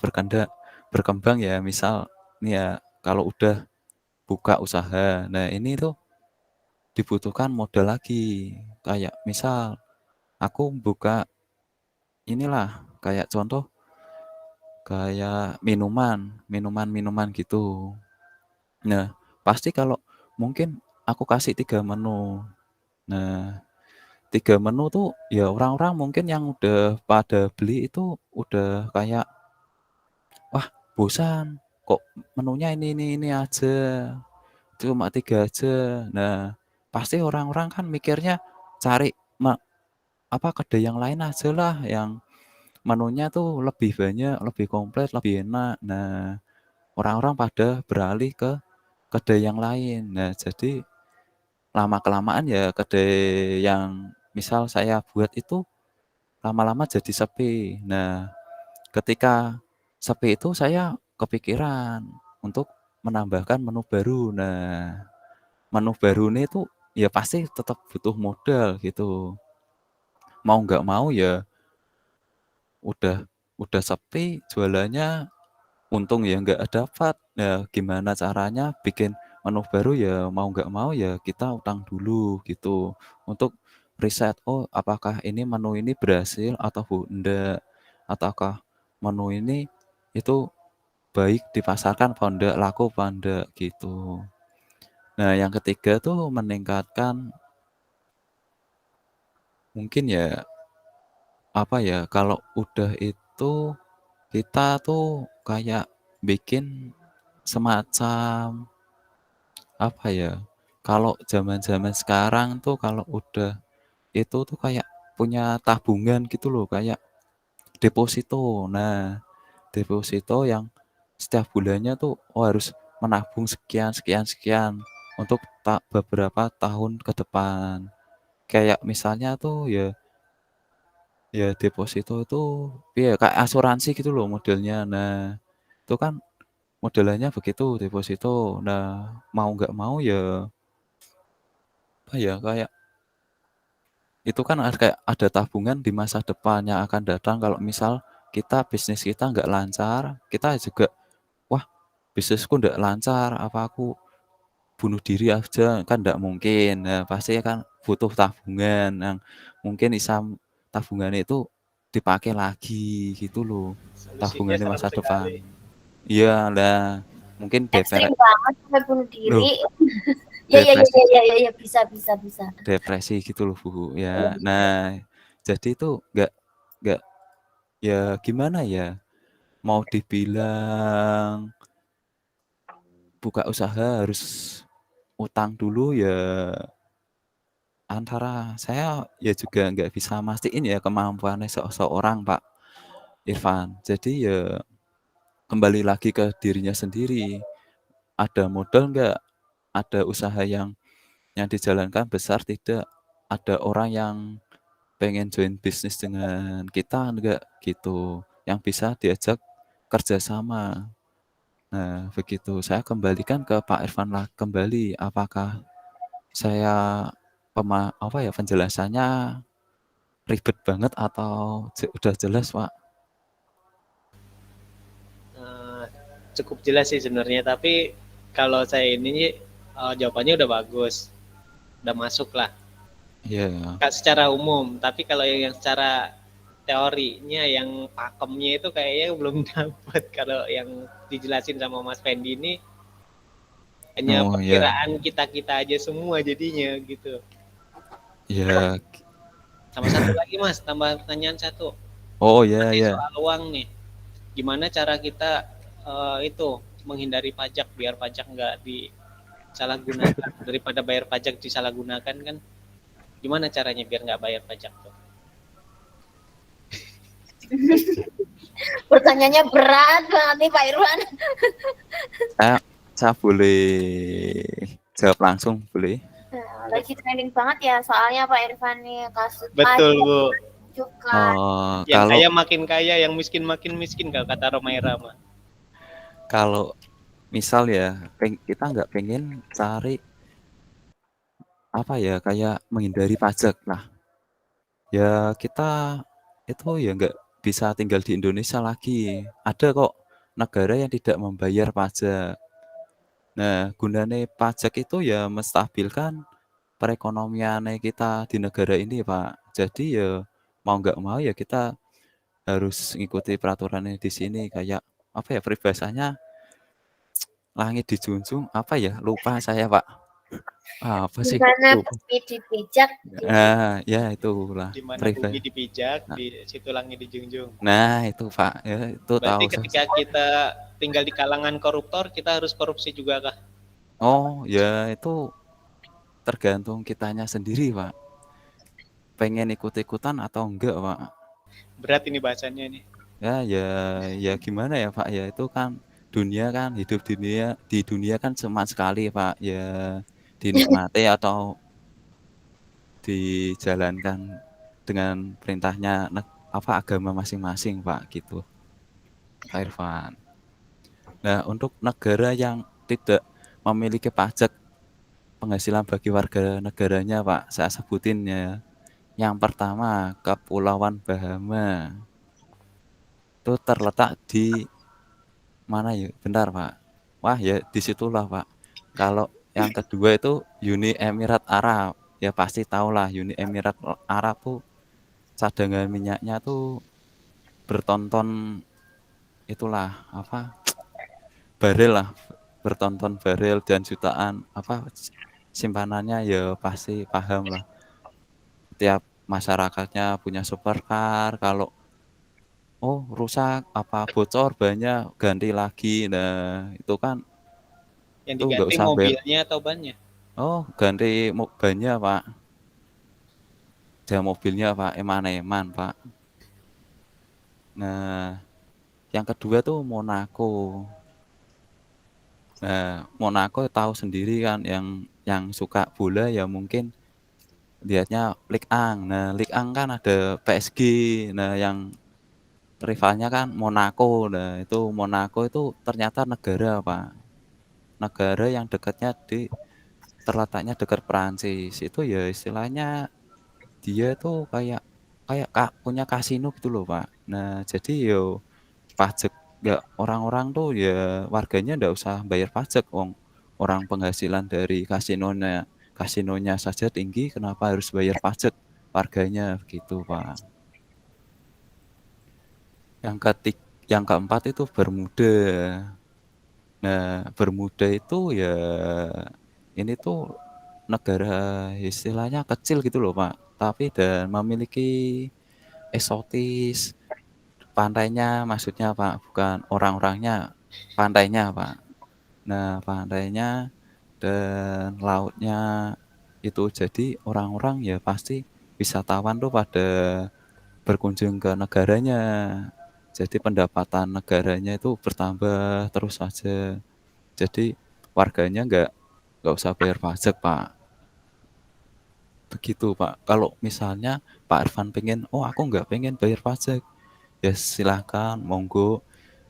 berkembang ya, misal nih ya, kalau udah buka usaha, nah ini tuh dibutuhkan modal lagi. Kayak misal aku buka inilah, kayak contoh kayak minuman gitu. Nah, pasti kalau mungkin aku kasih 3 menu. Nah, 3 menu tuh ya orang-orang mungkin yang udah pada beli itu udah kayak, "Wah, bosan, kok menunya ini aja, cuma 3 aja." Nah, pasti orang-orang kan mikirnya cari kedai yang lain aja lah, yang menunya tuh lebih banyak, lebih komplit, lebih enak. Nah, orang-orang pada beralih ke kedai yang lain. Nah, jadi lama-kelamaan ya kedai yang misal saya buat itu lama-lama jadi sepi. Nah, ketika sepi itu saya kepikiran untuk menambahkan menu baru. Nah, menu baru ini tuh ya pasti tetap butuh modal gitu. Mau nggak mau ya udah sepi, jualannya untung ya nggak dapat. Nah, gimana caranya bikin menu baru ya mau nggak mau ya kita utang dulu gitu untuk riset, oh apakah ini menu ini berhasil atau enggak, ataukah menu ini itu baik dipasarkan apa enggak, laku apa enggak gitu. Nah, yang ketiga tuh meningkatkan mungkin ya apa ya, kalau udah itu kita tuh kayak bikin semacam apa ya, kalau zaman-zaman sekarang tuh kalau udah itu tuh kayak punya tabungan gitu loh, kayak deposito. Nah, deposito yang setiap bulannya tuh harus menabung sekian sekian sekian untuk beberapa tahun ke depan. Kayak misalnya tuh ya deposito itu ya kayak asuransi gitu loh modelnya. Nah, itu kan modelannya begitu deposito. Nah, mau nggak mau ya apa ya, kayak itu kan kayak ada tabungan di masa depan yang akan datang kalau misal bisnis kita nggak lancar, kita juga, "Wah, bisnisku nggak lancar, apa aku bunuh diri aja?" Kan nggak mungkin. Nah, pasti kan butuh tabungan yang mungkin tabungan itu dipakai lagi gitu loh, Solusinya tabungan di serem masa depan. sekali. Iya lah, mungkin Ekstrim banget sampai bunuh loh, diri. Ya ya ya depresi ya ya ya bisa. depresi gitu loh, Bu, ya. Nah, jadi itu nggak ya gimana ya, mau dibilang buka usaha harus utang dulu ya antara saya ya juga nggak bisa mastiin ya kemampuannya seseorang, Pak Irfan. Jadi ya kembali lagi ke dirinya sendiri, ada modal nggak, ada usaha yang dijalankan besar tidak, ada orang yang pengen join bisnis dengan kita enggak gitu, yang bisa diajak kerjasama. Nah, begitu. Saya kembalikan ke Pak Irfan lah kembali, apakah saya penjelasannya ribet banget atau udah jelas, Pak? Eh, Cukup jelas sih sebenarnya, tapi kalau saya ini jawabannya udah bagus, udah masuk lah. Iya. Secara umum, tapi kalau yang secara teorinya, yang pakemnya itu kayaknya belum dapat. Kalau yang dijelasin sama Mas Fendi ini hanya Oh, iya. perkiraan kita aja semua jadinya gitu. Iya. Sama satu lagi Mas, tambah pertanyaan satu. Oh, iya, Masih iya. soal uang nih. Gimana cara kita itu menghindari pajak biar pajak nggak disalahgunakan, daripada bayar pajak disalahgunakan kan? Gimana caranya biar nggak bayar pajak tuh? Pertanyaannya berat banget nih Pak Irwan. Saya boleh jawab langsung, boleh? Nah, lagi trending banget ya soalnya Pak Irfan nih kasus Betul Bu. juga. Yang Kalau kaya makin kaya, yang miskin makin miskin kalau kata Romaira mah. kalau misal ya kita nggak pengen cari apa ya, kayak menghindari pajak lah ya kita itu ya nggak bisa tinggal di Indonesia lagi. Ada kok negara yang tidak membayar pajak. Nah, gunanya pajak itu ya menstabilkan perekonomian kita di negara ini, Pak. Jadi ya mau nggak mau ya kita harus ngikuti peraturannya di sini kayak apa ya peribahasanya langit dijunjung apa ya lupa saya Pak. Apa Di sih? mana Lupa. bumi dipijak, Ya itulah Di mana peribahasa. bumi dipijak, Nah, di situ langit dijunjung. nah itu Pak, ya itu Berarti tahu. ketika kita tinggal di kalangan koruptor, kita harus korupsi juga kah? Oh ya itu tergantung kitanya sendiri Pak. Pengen ikut-ikutan atau enggak Pak? Berat ini bahasanya nih. Ya gimana ya Pak ya itu kan dunia kan hidup di dunia kan cuma sekali Pak ya dinikmati atau dijalankan dengan perintahnya agama masing-masing Pak gitu Pak Irfan. Nah untuk negara yang tidak memiliki pajak penghasilan bagi warga negaranya Pak saya sebutin ya. Yang pertama Kepulauan Bahama itu terletak di mana ya? Bentar Pak. Wah ya disitulah Pak. Kalau yang kedua itu Uni Emirat Arab. Ya pasti tahulah Uni Emirat Arab tuh cadangan minyaknya tuh bertonton itulah apa barel lah bertonton barel dan jutaan apa simpanannya ya pasti paham lah. Tiap masyarakatnya punya supercar kalau rusak apa bocor banyak ganti lagi. Nah itu kan Yang itu nggak diganti usah bayar. mobilnya atau bannya? Ganti bannya Pak. Mobilnya Pak eman-eman Pak. Nah yang kedua tuh Monaco. Nah Monaco tahu sendiri kan yang suka bola ya mungkin lihatnya Ligue 1. Nah Ligue 1 kan ada PSG. Nah yang rivalnya kan Monaco. Nah itu Monaco itu ternyata negara Pak. Negara yang terletaknya dekat Perancis. Itu ya istilahnya dia tuh kayak punya kasino gitu loh Pak. Nah jadi yo pajak nggak orang-orang tuh ya warganya nggak usah bayar pajak orang penghasilan dari kasinonya saja tinggi kenapa harus bayar pajak warganya begitu Pak. Yang keempat itu Bermuda. Nah Bermuda itu ya ini tuh negara istilahnya kecil gitu loh Pak tapi dan memiliki eksotis pantainya maksudnya Pak bukan orang-orangnya pantainya Pak. Nah pantainya dan lautnya itu jadi orang-orang ya pasti wisatawan tuh pada berkunjung ke negaranya jadi pendapatan negaranya itu bertambah terus saja jadi warganya nggak usah bayar pajak Pak begitu Pak. Kalau misalnya Pak Irfan pengen aku nggak pengen bayar pajak ya silahkan monggo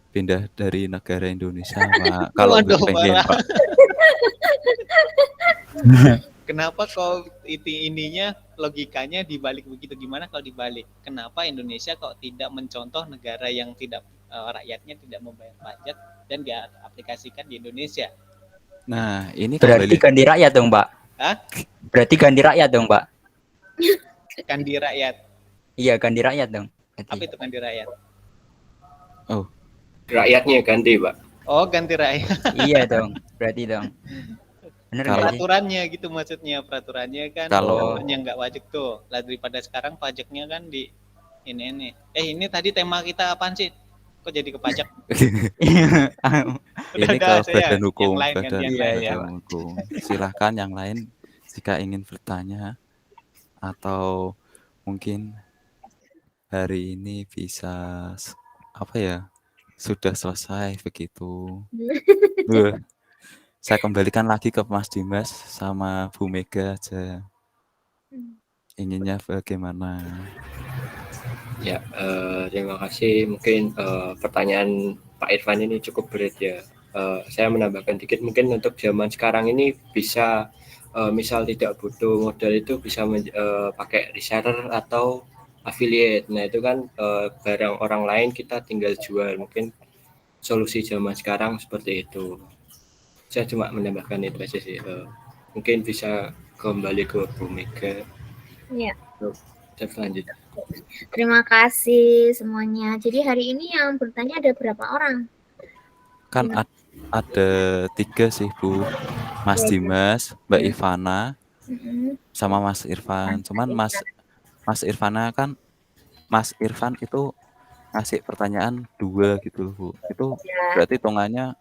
pindah dari negara Indonesia Pak kalau nggak Waduh, pengen parah. Pak. Kenapa kok ininya logikanya dibalik begitu? Gimana kalau dibalik? Kenapa Indonesia kok tidak mencontoh negara yang tidak rakyatnya tidak membayar pajak dan diaplikasikan di Indonesia? Nah ini Berarti ganti rakyat dong Pak. Hah? Berarti ganti rakyat dong Pak. Kandi rakyat. Iya ganti rakyat dong. Berarti. Apa itu kandi rakyat? Rakyatnya ganti Pak. Oh, ganti rakyat. Iya dong. Berarti dong. Bener nggak sih? Peraturannya gitu maksudnya. Peraturannya kan Kalau- yang nggak wajib tuh. Lah daripada sekarang pajaknya kan di ini. Ini tadi tema kita apaan sih? Kok jadi ke pajak? ini ke badan hukum yang lain kan, badan yang lain, ya. hukum silahkan yang lain jika ingin bertanya atau mungkin hari ini bisa sudah selesai begitu. Saya kembalikan lagi ke Mas Dimas sama Bu Mega aja. Inginnya bagaimana? Ya, terima kasih. Mungkin pertanyaan Pak Irfan ini cukup berat ya. Saya menambahkan dikit mungkin untuk zaman sekarang ini bisa misal tidak butuh modal itu bisa pakai reseller atau affiliate. Nah itu kan barang orang lain kita tinggal jual. Mungkin solusi zaman sekarang seperti itu. Saya cuma menambahkan itu aja sih. Mungkin bisa kembali ke Bu Mega. Ya. Saya lanjut. Terima kasih semuanya. Jadi hari ini yang bertanya ada berapa orang? Kan ada 3 sih Bu, Mas Dimas, Mbak Ivana, sama Mas Irfan. Cuman Mas Irfan itu ngasih pertanyaan 2 gitu Bu. Itu berarti hitungannya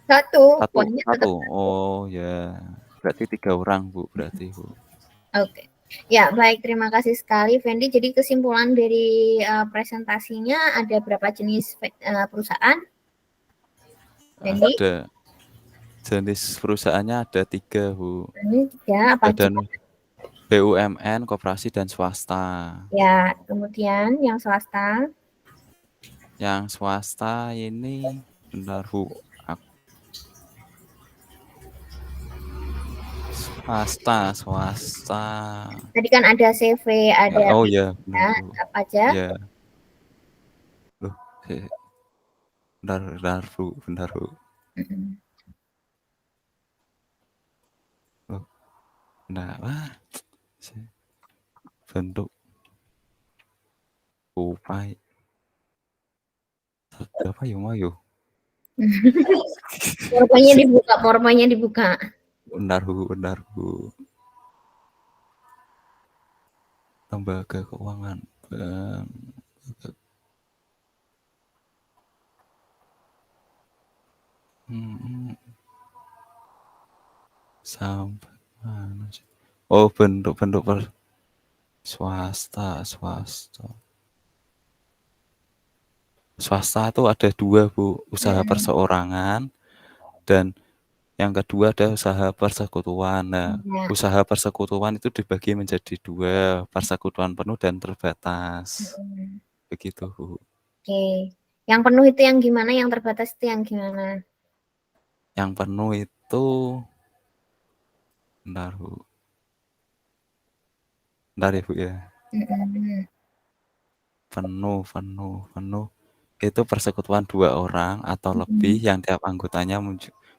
satu. Oh ya, berarti 3 orang Bu, berarti Bu. Oke. Ya, baik. Terima kasih sekali, Fendi. Jadi kesimpulan dari presentasinya ada berapa jenis perusahaan? Fendi? Ada jenis perusahaannya ada 3 Bu. Ini 3 apa ada BUMN, koperasi dan swasta. Ya, kemudian yang swasta? Yang swasta ini benar Bu. Swasta. Tadi kan ada CV, ada oh ya, benar, apa aja? Ya. Loh, benar Bu. Loh. Nah, bentuk upai. Apa ya Mayo? Formanya dibuka. Benar Bu. Lembaga keuangan. Sampai mana sih? Oh, bentuk swasta. Swasta itu ada 2 Bu, usaha perseorangan dan yang kedua ada usaha persekutuan. Nah, usaha persekutuan itu dibagi menjadi 2, persekutuan penuh dan terbatas. Begitu Bu. Oke. Yang penuh itu yang gimana? Yang terbatas itu yang gimana? Yang penuh itu bentar Bu. Bentar ya Bu ya. Penuh. Itu persekutuan 2 orang atau lebih yang tiap anggotanya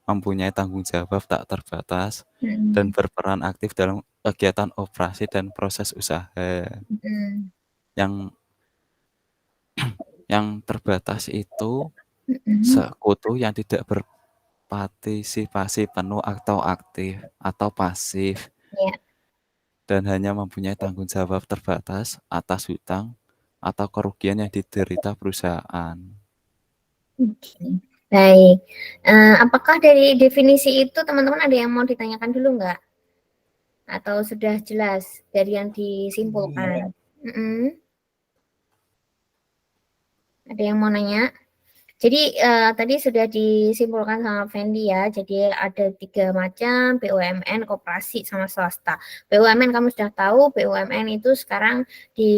mempunyai tanggung jawab tak terbatas dan berperan aktif dalam kegiatan operasi dan proses usaha. Yang terbatas itu sekutu yang tidak berpartisipasi penuh atau aktif atau pasif. Dan hanya mempunyai tanggung jawab terbatas atas hutang atau kerugian yang diderita perusahaan. Baik. Apakah dari definisi itu teman-teman ada yang mau ditanyakan dulu nggak? Atau sudah jelas dari yang disimpulkan? Ada yang mau nanya? Jadi tadi sudah disimpulkan sama Fendi ya. Jadi ada 3 macam, BUMN, koperasi, sama swasta. BUMN kamu sudah tahu, BUMN itu sekarang di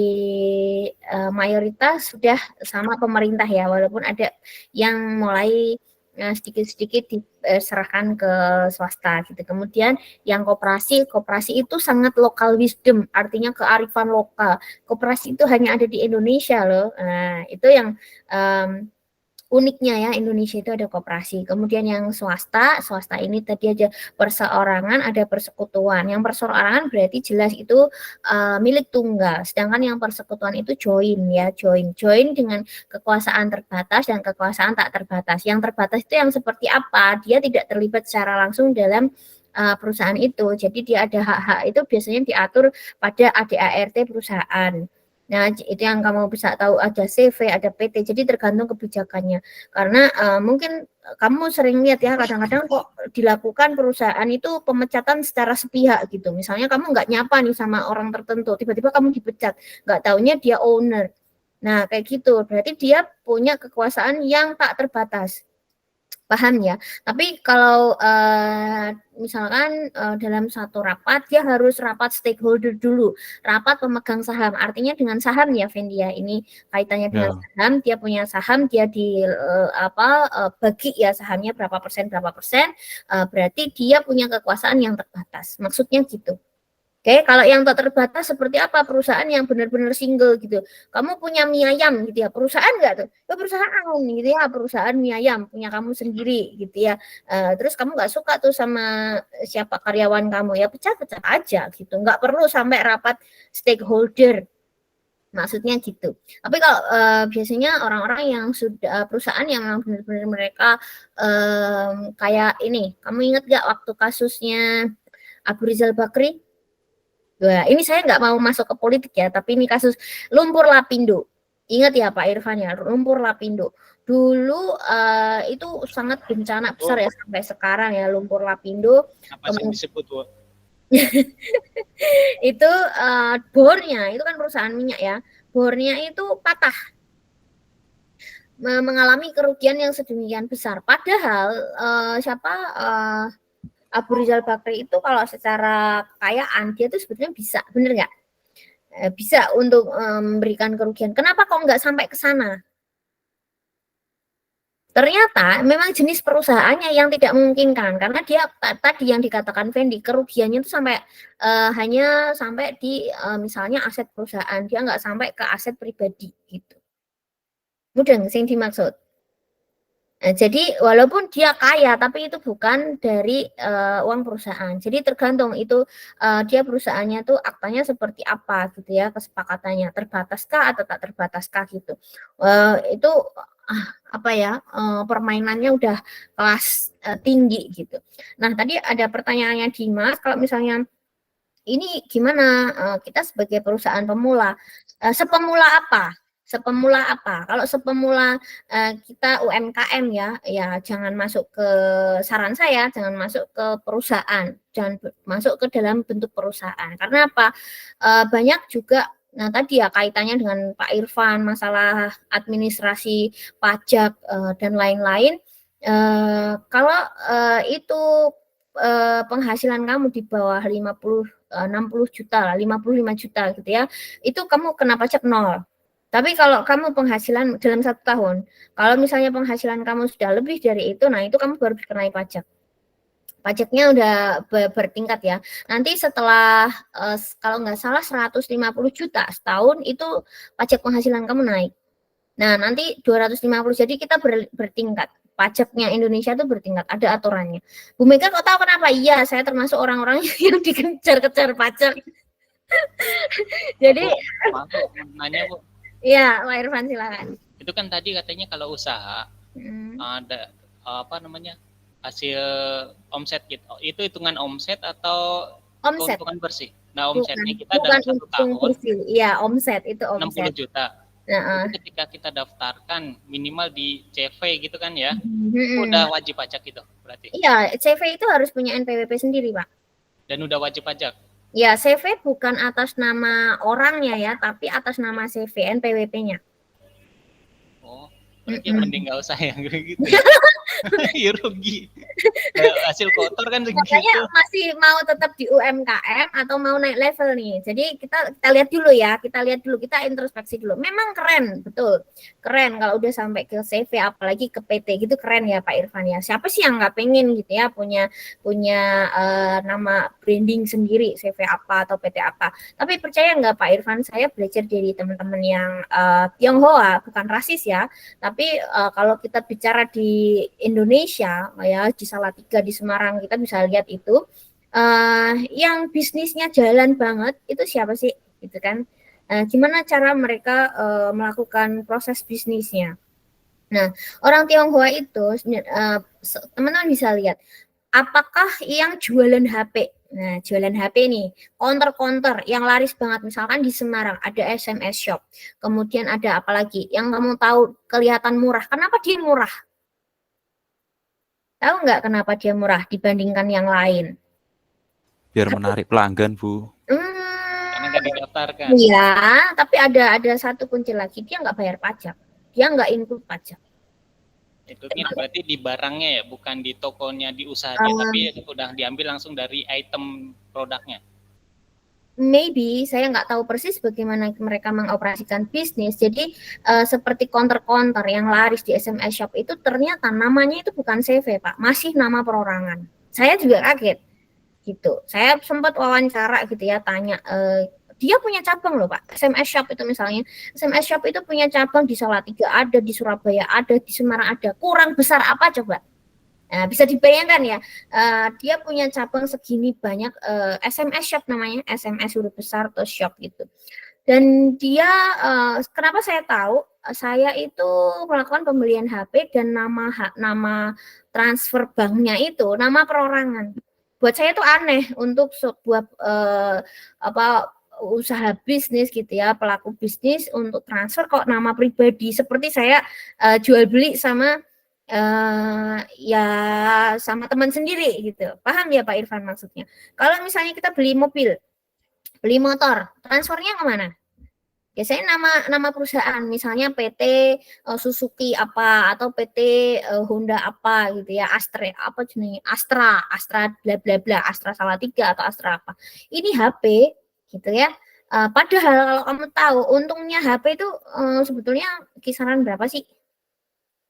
mayoritas sudah sama pemerintah ya, walaupun ada yang mulai sedikit-sedikit diserahkan ke swasta gitu. Kemudian yang koperasi itu sangat local wisdom, artinya kearifan lokal. Koperasi itu hanya ada di Indonesia loh. Nah, itu yang uniknya ya, Indonesia itu ada koperasi. Kemudian yang swasta ini tadi aja perseorangan, ada persekutuan. Yang perseorangan berarti jelas itu milik tunggal. Sedangkan yang persekutuan itu join dengan kekuasaan terbatas dan kekuasaan tak terbatas. Yang terbatas itu yang seperti apa? Dia tidak terlibat secara langsung dalam perusahaan itu. Jadi dia ada hak-hak itu biasanya diatur pada ADART perusahaan. Nah, itu yang kamu bisa tahu, ada CV, ada PT, jadi tergantung kebijakannya. Karena mungkin kamu sering lihat ya, kadang-kadang kok dilakukan perusahaan itu pemecatan secara sepihak gitu. Misalnya kamu nggak nyapa nih sama orang tertentu, tiba-tiba kamu dipecat, nggak taunya dia owner. Nah, kayak gitu, berarti dia punya kekuasaan yang tak terbatas. Paham ya? Tapi kalau misalkan dalam satu rapat, dia harus rapat stakeholder dulu, rapat pemegang saham. Artinya dengan saham ya, Fendi ya. Ini kaitannya dengan saham. Dia punya saham, dia bagi ya sahamnya berapa persen. Berarti dia punya kekuasaan yang terbatas. Maksudnya gitu. Oke, kalau yang tak terbatas seperti apa? Perusahaan yang benar-benar single gitu. Kamu punya mie ayam gitu ya, perusahaan nggak tuh? Ya perusahaan gitu ya, perusahaan mie ayam punya kamu sendiri gitu ya. Terus kamu nggak suka tuh sama siapa karyawan kamu, ya pecat-pecat aja gitu. Nggak perlu sampai rapat stakeholder. Maksudnya gitu. Tapi kalau biasanya orang-orang yang sudah perusahaan yang benar-benar mereka kayak ini, kamu ingat nggak waktu kasusnya Abu Rizal Bakri? Wah, ini saya nggak mau masuk ke politik ya, tapi ini kasus lumpur lapindo. Ingat ya Pak Irfan ya, lumpur lapindo. Dulu itu sangat bencana besar ya sampai sekarang ya lumpur lapindo. Apa sih disebut, Bu? Itu bornya, itu kan perusahaan minyak ya, bornya itu patah, mengalami kerugian yang sedemikian besar. Padahal Abu Rizal Bakri itu kalau secara kekayaan dia tuh sebetulnya bisa, bener nggak? Bisa untuk memberikan kerugian. Kenapa kok nggak sampai ke sana? Ternyata memang jenis perusahaannya yang tidak memungkinkan karena dia tadi yang dikatakan Fendi kerugiannya itu sampai hanya sampai di misalnya aset perusahaan, dia nggak sampai ke aset pribadi gitu. Mudah nggak sih yang dimaksud? Nah, jadi walaupun dia kaya tapi itu bukan dari uang perusahaan. Jadi tergantung itu dia perusahaannya tuh aktanya seperti apa gitu ya, kesepakatannya terbataskah atau tak terbataskah gitu. Itu apa ya, permainannya udah kelas tinggi gitu. Nah, tadi ada pertanyaannya Dimas, kalau misalnya ini gimana kita sebagai perusahaan pemula, sepemula apa? Sepemula apa? Kalau sepemula kita UMKM ya jangan masuk ke, saran saya jangan masuk ke perusahaan, jangan masuk ke dalam bentuk perusahaan. Karena apa? Banyak juga, nah tadi ya kaitannya dengan Pak Irfan, masalah administrasi pajak dan lain-lain. Kalau itu penghasilan kamu di bawah 60 juta lah, 55 juta gitu ya, itu kamu kena pajak 0. Tapi kalau kamu penghasilan dalam 1 tahun, kalau misalnya penghasilan kamu sudah lebih dari itu, nah itu kamu baru dikenai pajak. Pajaknya udah bertingkat ya. Nanti setelah kalau nggak salah 150 juta setahun itu pajak penghasilan kamu naik. Nah nanti 250, jadi kita bertingkat. Pajaknya Indonesia itu bertingkat, ada aturannya. Bu Mega kok tahu kenapa? Iya, saya termasuk orang-orang yang dikejar-kejar pajak. Jadi, nanya Bu. Iya, Pak Irfan silakan. Itu kan tadi katanya kalau usaha ada apa namanya hasil omset gitu. Itu hitungan omset atau Omset. keuntungan bersih? Nah, omsetnya kita bukan dalam 1 tahun iya omset itu omset. 60 juta. Itu ketika kita daftarkan minimal di CV gitu kan ya, udah wajib pajak itu berarti. Iya, CV itu harus punya NPWP sendiri, Pak. Dan udah wajib pajak. Ya, CV bukan atas nama orangnya ya, tapi atas nama CV NPWP-nya. Oh, berarti mending nggak usah yang gitu. Ya rugi. Hasil kotor kan begitu. Makanya masih mau tetap di UMKM atau mau naik level nih. Jadi kita lihat dulu ya, kita introspeksi dulu. Memang keren, betul. Keren kalau udah sampai ke CV apalagi ke PT gitu, keren ya Pak Irfan ya. Siapa sih yang nggak pengen gitu ya punya nama branding sendiri, CV apa atau PT apa. Tapi percaya nggak Pak Irfan, saya belajar dari teman-teman yang Tionghoa, bukan rasis ya. Tapi kalau kita bicara di Indonesia ya, di Salatiga di Semarang kita bisa lihat itu yang bisnisnya jalan banget itu siapa sih gitu kan, gimana cara mereka melakukan proses bisnisnya. Nah, orang Tionghoa itu teman-teman bisa lihat apakah yang jualan HP. Nah, jualan HP nih, counter yang laris banget, misalkan di Semarang ada SMS Shop, kemudian ada apa lagi yang kamu tahu kelihatan murah. Kenapa dia murah? Tahu nggak kenapa dia murah dibandingkan yang lain? Biar menarik pelanggan, Bu. Karena nggak didaftarkan. Iya, tapi ada satu kunci lagi, dia nggak bayar pajak, dia nggak include pajak. Itu berarti di barangnya ya, bukan di tokonya, di usahanya, tapi udah diambil langsung dari item produknya. Maybe, saya nggak tahu persis bagaimana mereka mengoperasikan bisnis. Jadi seperti counter yang laris di SMS Shop itu ternyata namanya itu bukan CV, Pak, masih nama perorangan. Saya juga kaget. gitu. Saya sempat wawancara gitu ya, tanya, dia punya cabang loh Pak, SMS Shop itu misalnya. SMS Shop itu punya cabang di Salatiga ada, di Surabaya ada, di Semarang ada. Kurang besar apa coba? Nah, bisa dibayangkan ya, dia punya cabang segini banyak, SMS Shop namanya, SMS huruf besar terus shop gitu. Dan dia, kenapa saya tahu, saya itu melakukan pembelian HP dan nama transfer banknya itu nama perorangan. Buat saya itu aneh untuk sebuah usaha bisnis gitu ya, pelaku bisnis untuk transfer kok nama pribadi, seperti saya jual beli sama ya sama teman sendiri gitu. Paham ya Pak Irfan maksudnya? Kalau misalnya kita beli mobil, beli motor, transfernya kemana? Biasanya nama perusahaan, misalnya PT Suzuki apa atau PT Honda apa gitu ya, Astra apa jenis Astra bla bla bla, Astra Salatiga atau Astra apa. Ini HP gitu ya. Padahal kalau kamu tahu untungnya HP itu sebetulnya kisaran berapa sih?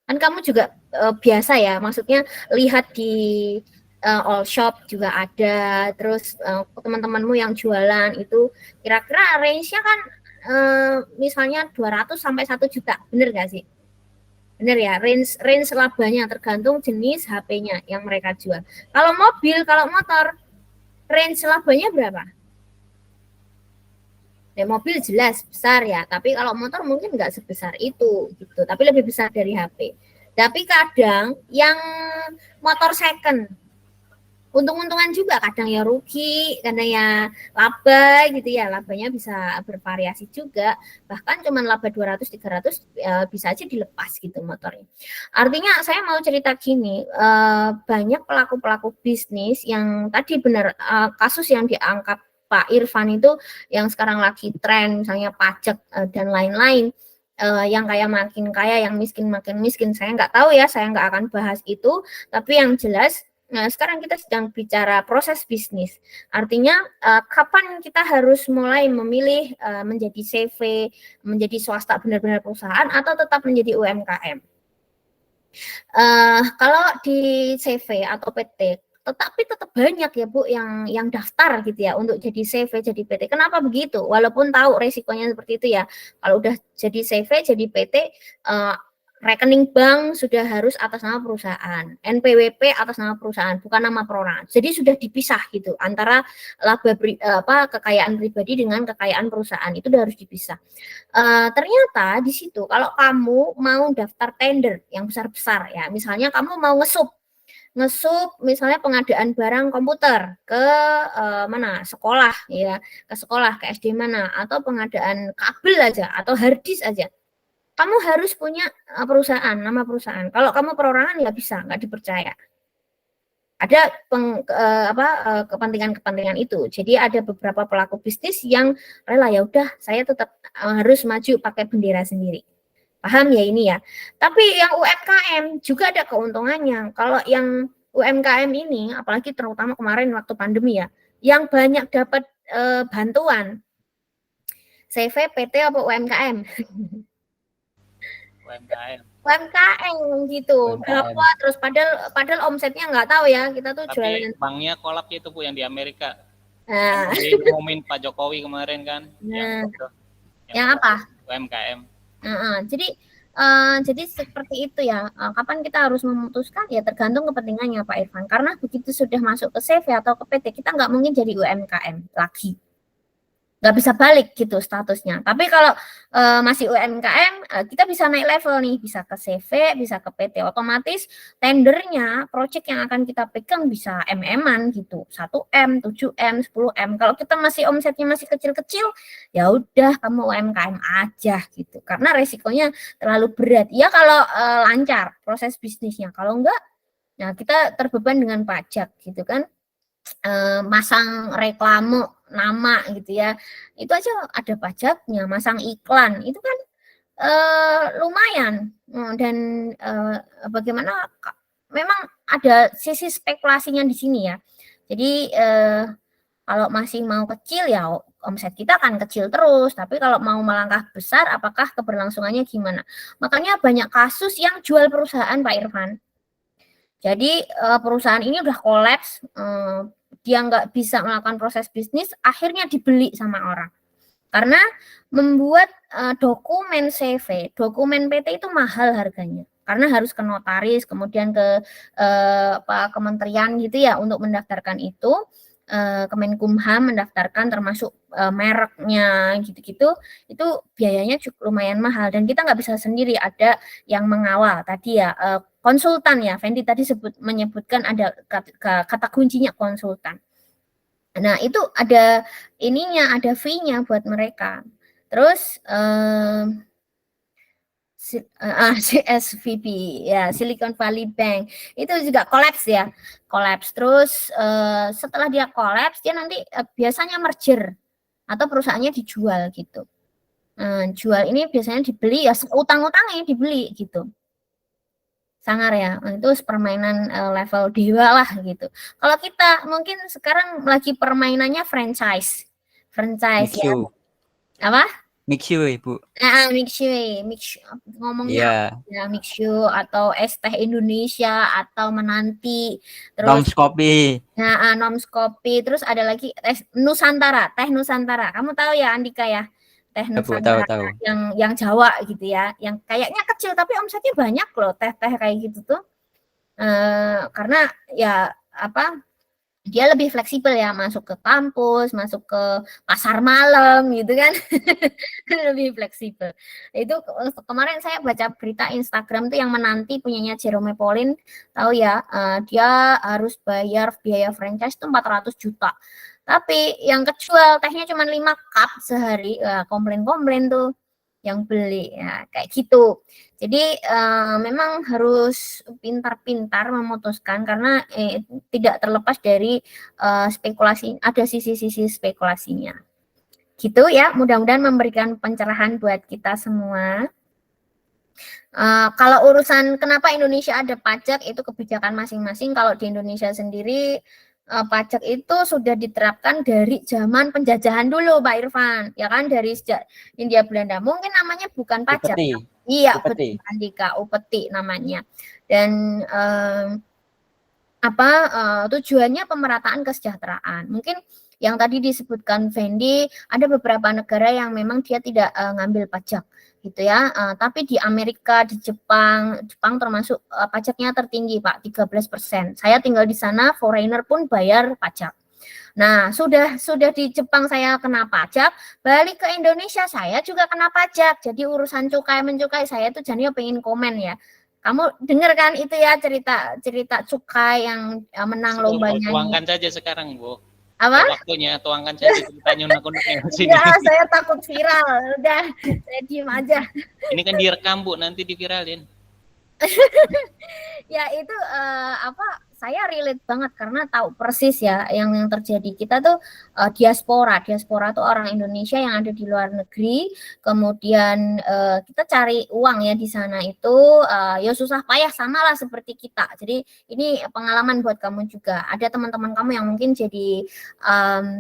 Kan kamu juga biasa ya, maksudnya lihat di all shop juga ada, terus teman-temanmu yang jualan itu kira-kira range-nya kan misalnya 200 sampai 1 juta, bener gak sih? Bener ya, range labanya tergantung jenis HP-nya yang mereka jual. Kalau mobil, kalau motor, range labanya berapa? Ya, mobil jelas besar ya, tapi kalau motor mungkin nggak sebesar itu gitu, tapi lebih besar dari HP. Tapi kadang yang motor second untung-untungan juga, kadang ya rugi, kadang ya laba gitu ya, labanya bisa bervariasi juga, bahkan cuma laba 200-300 bisa aja dilepas gitu motornya. Artinya saya mau cerita gini, banyak pelaku-pelaku bisnis yang tadi benar kasus yang diangkat Pak Irfan itu yang sekarang lagi tren, misalnya pajak dan lain-lain, yang kaya makin kaya, yang miskin makin miskin, saya nggak tahu ya, saya nggak akan bahas itu, tapi yang jelas sekarang kita sedang bicara proses bisnis. Artinya kapan kita harus mulai memilih menjadi CV, menjadi swasta benar-benar perusahaan atau tetap menjadi UMKM. Kalau di CV atau PT, tetapi tetap banyak ya Bu yang daftar gitu ya untuk jadi CV, jadi PT. Kenapa begitu? Walaupun tahu resikonya seperti itu ya. Kalau udah jadi CV, jadi PT, rekening bank sudah harus atas nama perusahaan, NPWP atas nama perusahaan, bukan nama perorangan. Jadi sudah dipisah gitu antara kekayaan pribadi dengan kekayaan perusahaan, itu sudah harus dipisah. Ternyata di situ kalau kamu mau daftar tender yang besar-besar ya, misalnya kamu mau ngesup misalnya pengadaan barang komputer ke mana sekolah ya, ke sekolah, ke SD mana, atau pengadaan kabel aja atau hard disk aja. Kamu harus punya perusahaan, nama perusahaan. Kalau kamu perorangan ya bisa, nggak dipercaya. Ada kepentingan-kepentingan itu. Jadi ada beberapa pelaku bisnis yang rela, ya udah saya tetap harus maju pakai bendera sendiri. Paham ya ini ya. Tapi yang UMKM juga ada keuntungannya. Kalau yang UMKM ini, apalagi terutama kemarin waktu pandemi ya, yang banyak dapat bantuan CV, PT apa UMKM? UMKM gitu, dapat terus padahal omsetnya nggak tahu ya, kita tuh jualan. Banknya kolap itu Bu yang di Amerika. Nah, diumumin Pak Jokowi kemarin kan. Yang apa? UMKM. Jadi seperti itu ya. Kapan kita harus memutuskan ya tergantung kepentingannya Pak Irfan. Karena begitu sudah masuk ke CV atau ke PT, kita nggak mungkin jadi UMKM lagi. Nggak bisa balik gitu statusnya. Tapi kalau masih UMKM, kita bisa naik level nih, bisa ke CV, bisa ke PT. Otomatis tendernya, project yang akan kita pegang bisa MM-an gitu, 1M, 7M, 10M. Kalau kita masih omsetnya masih kecil-kecil, ya udah kamu UMKM aja gitu. Karena resikonya terlalu berat. Ya kalau lancar proses bisnisnya, kalau enggak, nah kita terbeban dengan pajak gitu kan. Masang reklame nama gitu ya, itu aja ada pajaknya. Masang iklan itu kan lumayan, dan bagaimana memang ada sisi spekulasinya di sini ya. Jadi kalau masih mau kecil ya omset kita akan kecil terus, tapi kalau mau melangkah besar apakah keberlangsungannya gimana. Makanya banyak kasus yang jual perusahaan Pak Irfan. Jadi perusahaan ini udah kolaps, dia nggak bisa melakukan proses bisnis, akhirnya dibeli sama orang. Karena membuat dokumen CV, dokumen PT itu mahal harganya. Karena harus ke notaris, kemudian ke kementerian gitu ya untuk mendaftarkan itu. Kemenkumham mendaftarkan termasuk mereknya gitu-gitu, itu biayanya cukup lumayan mahal dan kita nggak bisa sendiri, ada yang mengawal tadi ya, konsultan ya, Fendi tadi menyebutkan ada kata kuncinya konsultan. Nah itu ada ininya, ada fee-nya buat mereka. Terus CSVB ya, Silicon Valley Bank itu juga kolaps ya, kolaps. Terus setelah dia kolaps, dia nanti biasanya merger atau perusahaannya dijual gitu. Jual ini biasanya dibeli ya, utang-utangnya dibeli gitu. Sangar ya, itu permainan level dewa lah gitu. Kalau kita mungkin sekarang lagi permainannya franchise ya. Apa? Mixu Ibu. Mixu ngomongnya ya, Mixu atau es teh Indonesia atau Menanti, terus Noms Kopi. Nah, Noms Kopi, terus ada lagi teh Nusantara. Kamu tahu ya Andika ya? Teh Nusantara tahu. yang Jawa gitu ya, yang kayaknya kecil tapi omsetnya banyak loh, teh-teh kayak gitu tuh. Karena ya apa? Dia lebih fleksibel ya, masuk ke kampus, masuk ke pasar malam gitu kan. Lebih fleksibel. Itu kemarin saya baca berita Instagram tuh yang Menanti punyanya Jerome Pauline, tahu ya, dia harus bayar biaya franchise tuh 400 juta. Tapi yang kejual tehnya cuma 5 cup sehari, komplain-komplain tuh yang beli ya, kayak gitu. Jadi memang harus pintar-pintar memutuskan karena tidak terlepas dari spekulasi, ada sisi-sisi spekulasinya. Gitu ya, mudah-mudahan memberikan pencerahan buat kita semua. Kalau urusan kenapa Indonesia ada pajak, itu kebijakan masing-masing. Kalau di Indonesia sendiri pajak itu sudah diterapkan dari zaman penjajahan dulu, Pak Irfan, ya kan, dari sejak Hindia Belanda. Mungkin namanya bukan pajak. Iya, betul Andika, upeti namanya. Dan tujuannya pemerataan kesejahteraan. Mungkin yang tadi disebutkan Fendi, ada beberapa negara yang memang dia tidak ngambil pajak gitu ya, tapi di Amerika, di Jepang termasuk pajaknya tertinggi Pak, 13%. Saya tinggal di sana, foreigner pun bayar pajak. Nah, sudah di Jepang saya kena pajak, balik ke Indonesia saya juga kena pajak. Jadi urusan cukai mencukai saya tuh jadinya pengen komen ya. Kamu dengar kan itu ya cerita cukai yang menang lombanya. Tuangkan saja sekarang, Bu. Apa? Waktunya tuangkan saja ceritanya unek-uneknya sini. Ya, saya takut viral. Udah, saya diem aja. Ini kan direkam, Bu, nanti diviralin. Ya itu saya relate banget karena tahu persis ya yang terjadi. Kita tuh diaspora tuh orang Indonesia yang ada di luar negeri, kemudian kita cari uang ya di sana itu ya susah payah, sama lah seperti kita. Jadi ini pengalaman buat kamu juga. Ada teman-teman kamu yang mungkin jadi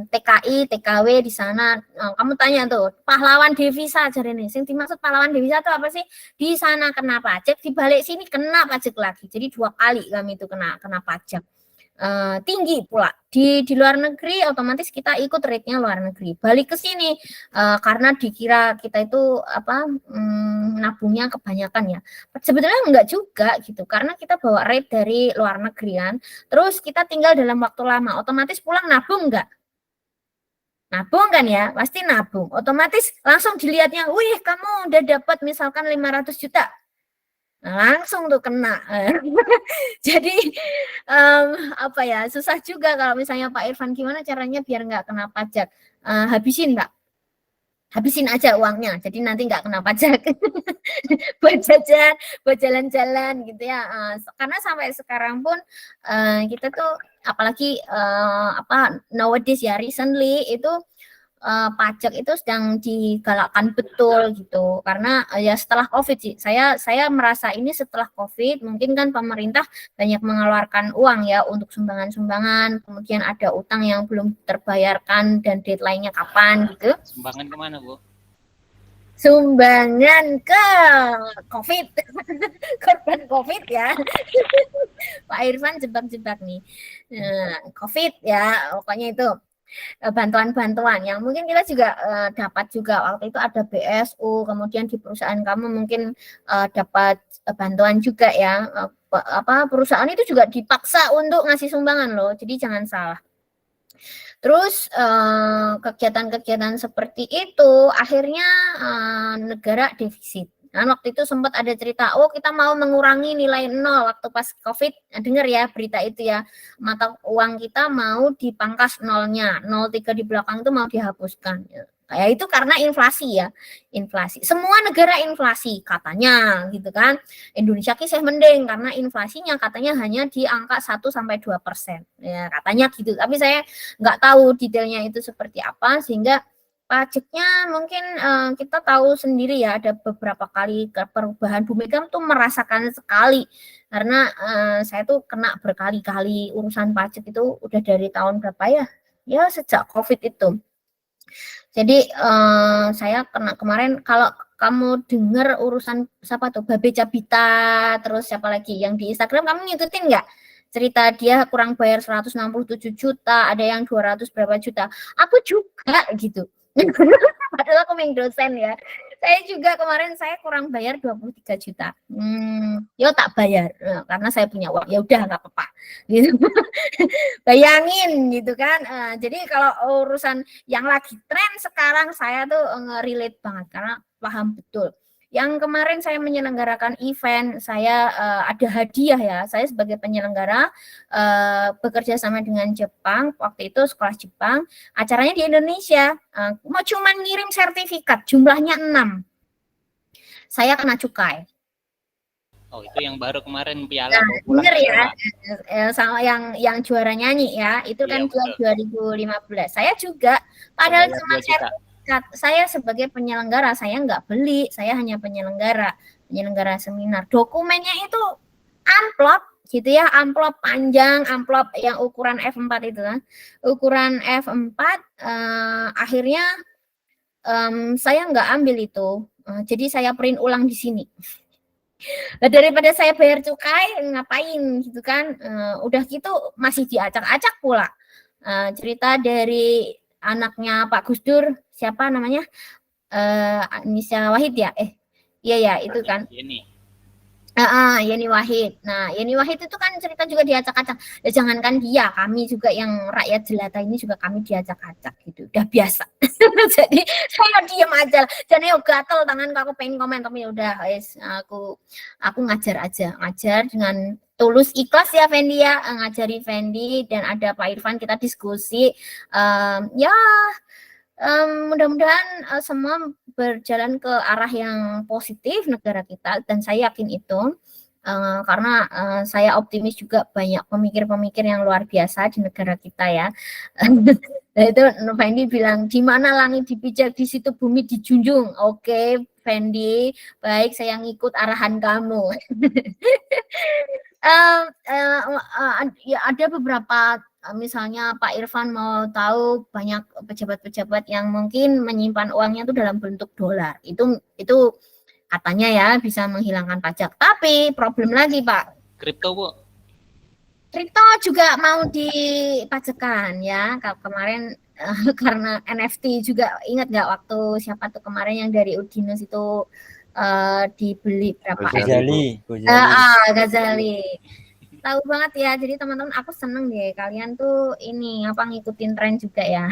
TKI, TKW di sana, kamu tanya tuh pahlawan devisa jadi nih. Sing dimaksud pahlawan devisa itu apa sih? Di sana kena pajak, di balik sini kena pajak lagi. Jadi 2 kali kami itu kena pajak. Tinggi pula di luar negeri, otomatis kita ikut rate-nya luar negeri. Balik ke sini karena dikira kita itu nabungnya kebanyakan ya. Sebetulnya enggak juga gitu, karena kita bawa rate dari luar negeri kan. Terus kita tinggal dalam waktu lama, otomatis pulang nabung enggak? Nabung kan ya, pasti nabung. Otomatis langsung dilihatnya, wih kamu udah dapat misalkan 500 juta. Langsung tuh kena. Jadi susah juga kalau misalnya Pak Irfan, gimana caranya biar nggak kena pajak? Habisin Pak, habisin aja uangnya, jadi nanti nggak kena pajak. Buat jajan, buat jalan-jalan gitu ya. Karena sampai sekarang pun kita tuh apalagi nowadays ya, recently itu pajak itu sedang digalakkan betul gitu, karena ya setelah COVID sih, saya merasa ini setelah COVID mungkin kan pemerintah banyak mengeluarkan uang ya untuk sumbangan-sumbangan, kemudian ada utang yang belum terbayarkan dan deadline-nya kapan gitu. Sumbangan kemana, Bu? Sumbangan ke COVID, korban COVID ya. Pak Irfan jebak-jebak nih. COVID ya, pokoknya itu bantuan-bantuan yang mungkin kita juga dapat juga waktu itu ada BSU, kemudian di perusahaan kamu mungkin dapat bantuan juga ya. Perusahaan itu juga dipaksa untuk ngasih sumbangan loh, jadi jangan salah. Terus kegiatan-kegiatan seperti itu akhirnya negara defisit. Kan waktu itu sempat ada cerita, kita mau mengurangi nilai 0 waktu pas COVID, dengar ya berita itu ya, mata uang kita mau dipangkas 0-nya, 0,3 di belakang itu mau dihapuskan. Ya itu karena inflasi ya, inflasi. Semua negara inflasi katanya gitu kan. Indonesia kisah mending karena inflasinya katanya hanya di angka 1-2%. Ya katanya gitu. Tapi saya nggak tahu detailnya itu seperti apa, sehingga pajaknya mungkin kita tahu sendiri ya, ada beberapa kali perubahan. Bu Mega tuh merasakan sekali karena saya tuh kena berkali-kali urusan pajak itu udah dari tahun berapa ya? Ya sejak COVID itu. Jadi saya kena kemarin, kalau kamu dengar urusan siapa tuh Babe Cabita, terus siapa lagi yang di Instagram, kamu ngikutin nggak? Cerita dia kurang bayar 167 juta, ada yang 200 berapa juta. Aku juga gitu. Padahal aku yang dosen ya. Saya juga kemarin saya kurang bayar 23 juta. Yo tak bayar karena saya punya uang. Ya udah nggak apa-apa. Gitu. Bayangin gitu kan. Jadi kalau urusan yang lagi tren sekarang saya tuh nge-relate banget karena paham betul. Yang kemarin saya menyelenggarakan event, saya ada hadiah ya. Saya sebagai penyelenggara bekerja sama dengan Jepang, waktu itu sekolah Jepang, acaranya di Indonesia. Mau cuma ngirim sertifikat, jumlahnya 6. Saya kena cukai. Oh, itu yang baru kemarin piala. Bener ya, sama yang juara nyanyi ya, itu kan dia 2015. Saya juga, padahal cuma saya sebagai penyelenggara, saya nggak beli, saya hanya penyelenggara seminar. Dokumennya itu amplop gitu ya, amplop panjang, amplop yang ukuran F4 itu kan, ukuran F4. Akhirnya saya nggak ambil itu, jadi saya print ulang di sini. Nah, daripada saya bayar cukai, ngapain gitu kan? Udah gitu masih diacak-acak pula. Cerita dari anaknya Pak Gus Dur, siapa namanya? Anissa Wahid ya? Iya ya, itu kan. Yeni Wahid. Nah, Yeni Wahid itu kan cerita juga diacak-acak. Ya, jangankan dia, kami juga yang rakyat jelata ini juga kami diacak-acak gitu. Udah biasa. Jadi saya diam aja. Jadi gatel tangan aku pengen komen, tapi udah guys, aku ngajar aja, ngajar dengan tulus ikhlas ya Fendi ya, ngajari Fendi dan ada Pak Irfan, kita diskusi. Mudah-mudahan semua berjalan ke arah yang positif negara kita, dan saya yakin itu karena saya optimis juga banyak pemikir-pemikir yang luar biasa di negara kita ya. Nah itu Fendi bilang, di mana langit dipijak di situ bumi dijunjung. Oke, Fendi, baik, saya ngikut arahan kamu. Ya ada beberapa, misalnya Pak Irfan mau tahu banyak pejabat-pejabat yang mungkin menyimpan uangnya itu dalam bentuk dolar. Itu katanya ya bisa menghilangkan pajak. Tapi problem lagi Pak. Kripto Bu. Kripto juga mau dipajakan ya. Kemarin karena NFT juga, ingat nggak waktu siapa tuh kemarin yang dari Udinus itu dibeli berapa? Ghazali. Tahu banget ya. Jadi teman-teman aku seneng deh kalian tuh ini ngikutin tren juga ya.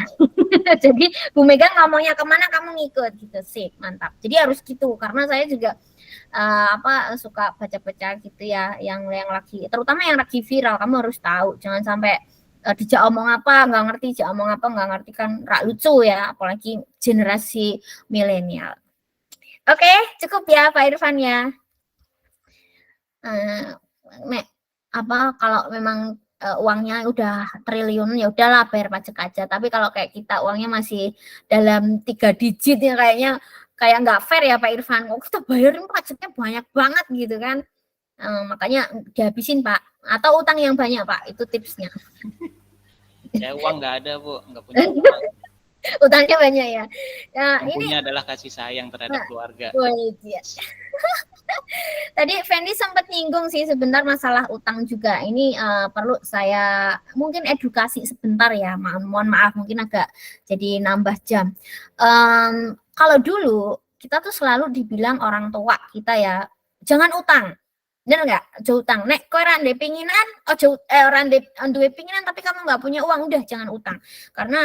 Jadi Bu Mega ngomongnya kemana kamu ngikut gitu sih, mantap. Jadi harus gitu karena saya juga suka baca-baca gitu ya yang lagi, terutama yang lagi viral, kamu harus tahu. Jangan sampai dijak omong apa nggak ngerti, dijak omong apa nggak ngerti kan rak lucu ya, apalagi generasi milenial. Oke, cukup ya Pak Irfan ya. Kalau memang uangnya udah triliun ya udahlah bayar pajak aja. Tapi kalau kayak kita uangnya masih dalam 3 digit ya kayaknya kayak nggak fair ya Pak Irfan. Kita bayarin pajaknya banyak banget gitu kan. Makanya dihabisin Pak. Atau utang yang banyak Pak, itu tipsnya. Saya uang nggak ada Bu, nggak punya uang. Utangnya banyak ya. Nah, ini Intinya adalah kasih sayang terhadap keluarga. ya. Tadi Fendi sempat nyinggung sih sebentar masalah utang juga. Ini perlu saya mungkin edukasi sebentar ya. Mohon maaf mungkin agak jadi nambah jam. Kalau dulu kita tuh selalu dibilang orang tua kita ya, jangan utang. Bener nggak? Ojo utang. Nek kowe ora ndek pinginan, ojo ora ndek duwe pinginan tapi kamu nggak punya uang, udah jangan utang. Karena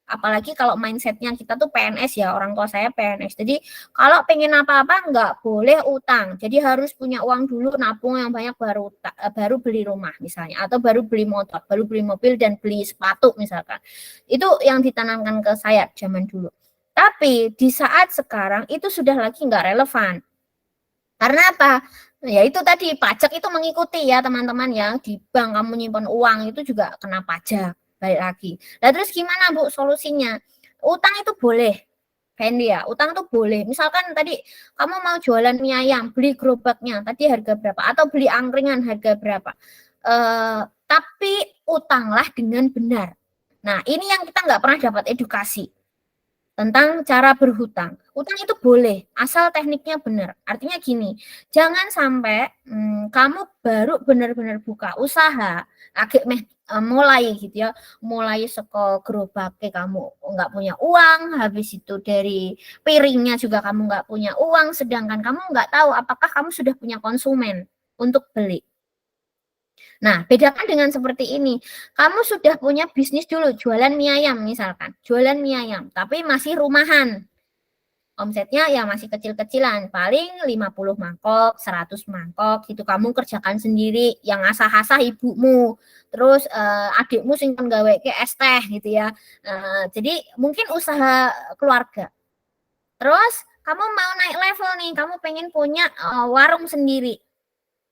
apalagi kalau mindsetnya kita tuh PNS ya, orang tua saya PNS. Jadi kalau pengen apa-apa nggak boleh utang. Jadi harus punya uang dulu, nabung yang banyak baru beli rumah misalnya, atau baru beli motor, baru beli mobil dan beli sepatu misalkan. Itu yang ditanamkan ke saya zaman dulu. Tapi di saat sekarang itu sudah lagi nggak relevan. Karena apa? Ya itu tadi pajak itu mengikuti ya teman-teman ya, di bank kamu nyimpan uang itu juga kena pajak. Balik lagi. Nah terus gimana Bu solusinya? Utang itu boleh, Fendi ya, utang itu boleh. Misalkan tadi kamu mau jualan mie ayam, beli gerobaknya, tadi harga berapa? Atau beli angkringan harga berapa? Tapi utanglah dengan benar. Nah ini yang kita nggak pernah dapat edukasi tentang cara berhutang. Utang itu boleh, asal tekniknya benar. Artinya gini, jangan sampai kamu baru benar-benar buka usaha, mulai gitu ya, mulai seko gerobake kamu nggak punya uang, habis itu dari piringnya juga kamu nggak punya uang, sedangkan kamu nggak tahu apakah kamu sudah punya konsumen untuk beli. Nah, bedakan dengan seperti ini. Kamu sudah punya bisnis dulu, jualan mie ayam misalkan. Jualan mie ayam, tapi masih rumahan. Omsetnya ya masih kecil-kecilan. Paling 50 mangkok, 100 mangkok. Gitu kamu kerjakan sendiri. Yang asah-asah ibumu. Terus adikmu sing gawe ke es teh gitu ya. Jadi mungkin usaha keluarga. Terus kamu mau naik level nih. Kamu pengen punya warung sendiri.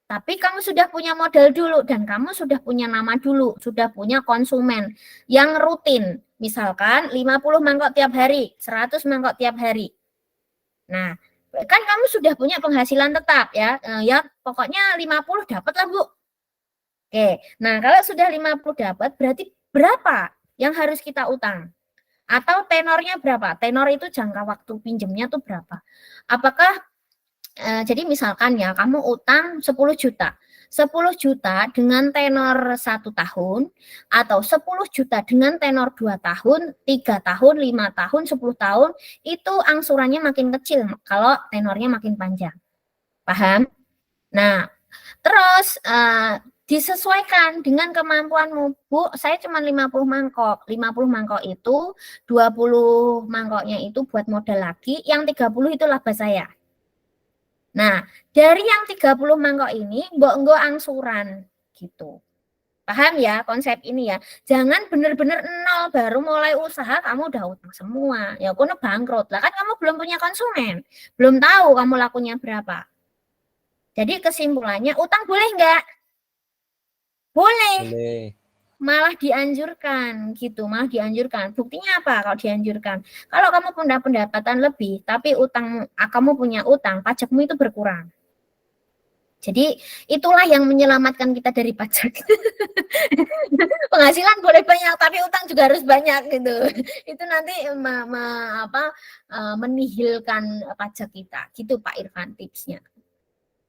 Tapi kamu sudah punya modal dulu dan kamu sudah punya nama dulu, sudah punya konsumen yang rutin. Misalkan 50 mangkok tiap hari, 100 mangkok tiap hari. Nah, kan kamu sudah punya penghasilan tetap ya. Ya pokoknya 50 dapat lah, Bu. Oke. Nah, kalau sudah 50 dapat berarti berapa yang harus kita utang? Atau tenornya berapa? Tenor itu jangka waktu pinjamnya tuh berapa? Apakah jadi misalkan ya kamu utang 10 juta. 10 juta dengan tenor 1 tahun atau 10 juta dengan tenor 2 tahun, 3 tahun, 5 tahun, 10 tahun itu angsurannya makin kecil kalau tenornya makin panjang. Paham? Nah, terus disesuaikan dengan kemampuanmu. Bu, saya cuma 50 mangkok. 50 mangkok itu 20 mangkoknya itu buat modal lagi, yang 30 itu laba saya. Nah, dari yang 30 mangkok ini, mbok angsuran gitu. Paham ya konsep ini ya? Jangan benar-benar nol baru mulai usaha kamu udah utang semua. Ya kono bangkrut. Lah kan kamu belum punya konsumen. Belum tahu kamu lakunya berapa. Jadi kesimpulannya utang boleh enggak? Boleh. Malah dianjurkan gitu, malah dianjurkan. Buktinya apa kalau dianjurkan? Kalau kamu punya pendapatan lebih, tapi kamu punya utang, pajakmu itu berkurang. Jadi itulah yang menyelamatkan kita dari pajak. Penghasilan boleh banyak, tapi utang juga harus banyak gitu. Itu nanti menihilkan pajak kita. Gitu Pak Irfan tipsnya.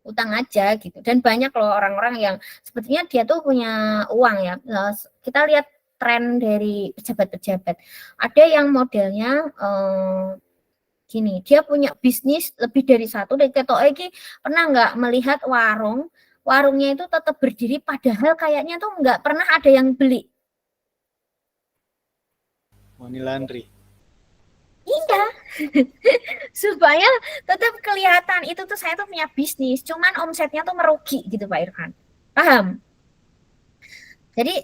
Utang aja gitu. Dan banyak loh orang-orang yang sepertinya dia tuh punya uang ya. Kita lihat tren dari pejabat-pejabat. Ada yang modelnya gini, dia punya bisnis lebih dari satu. Dan ketok iki pernah nggak melihat warungnya itu tetap berdiri padahal kayaknya tuh nggak pernah ada yang beli. Money laundry. Iya, supaya tetap kelihatan itu tuh saya tuh punya bisnis, cuman omsetnya tuh merugi gitu Pak Irfan, paham? Jadi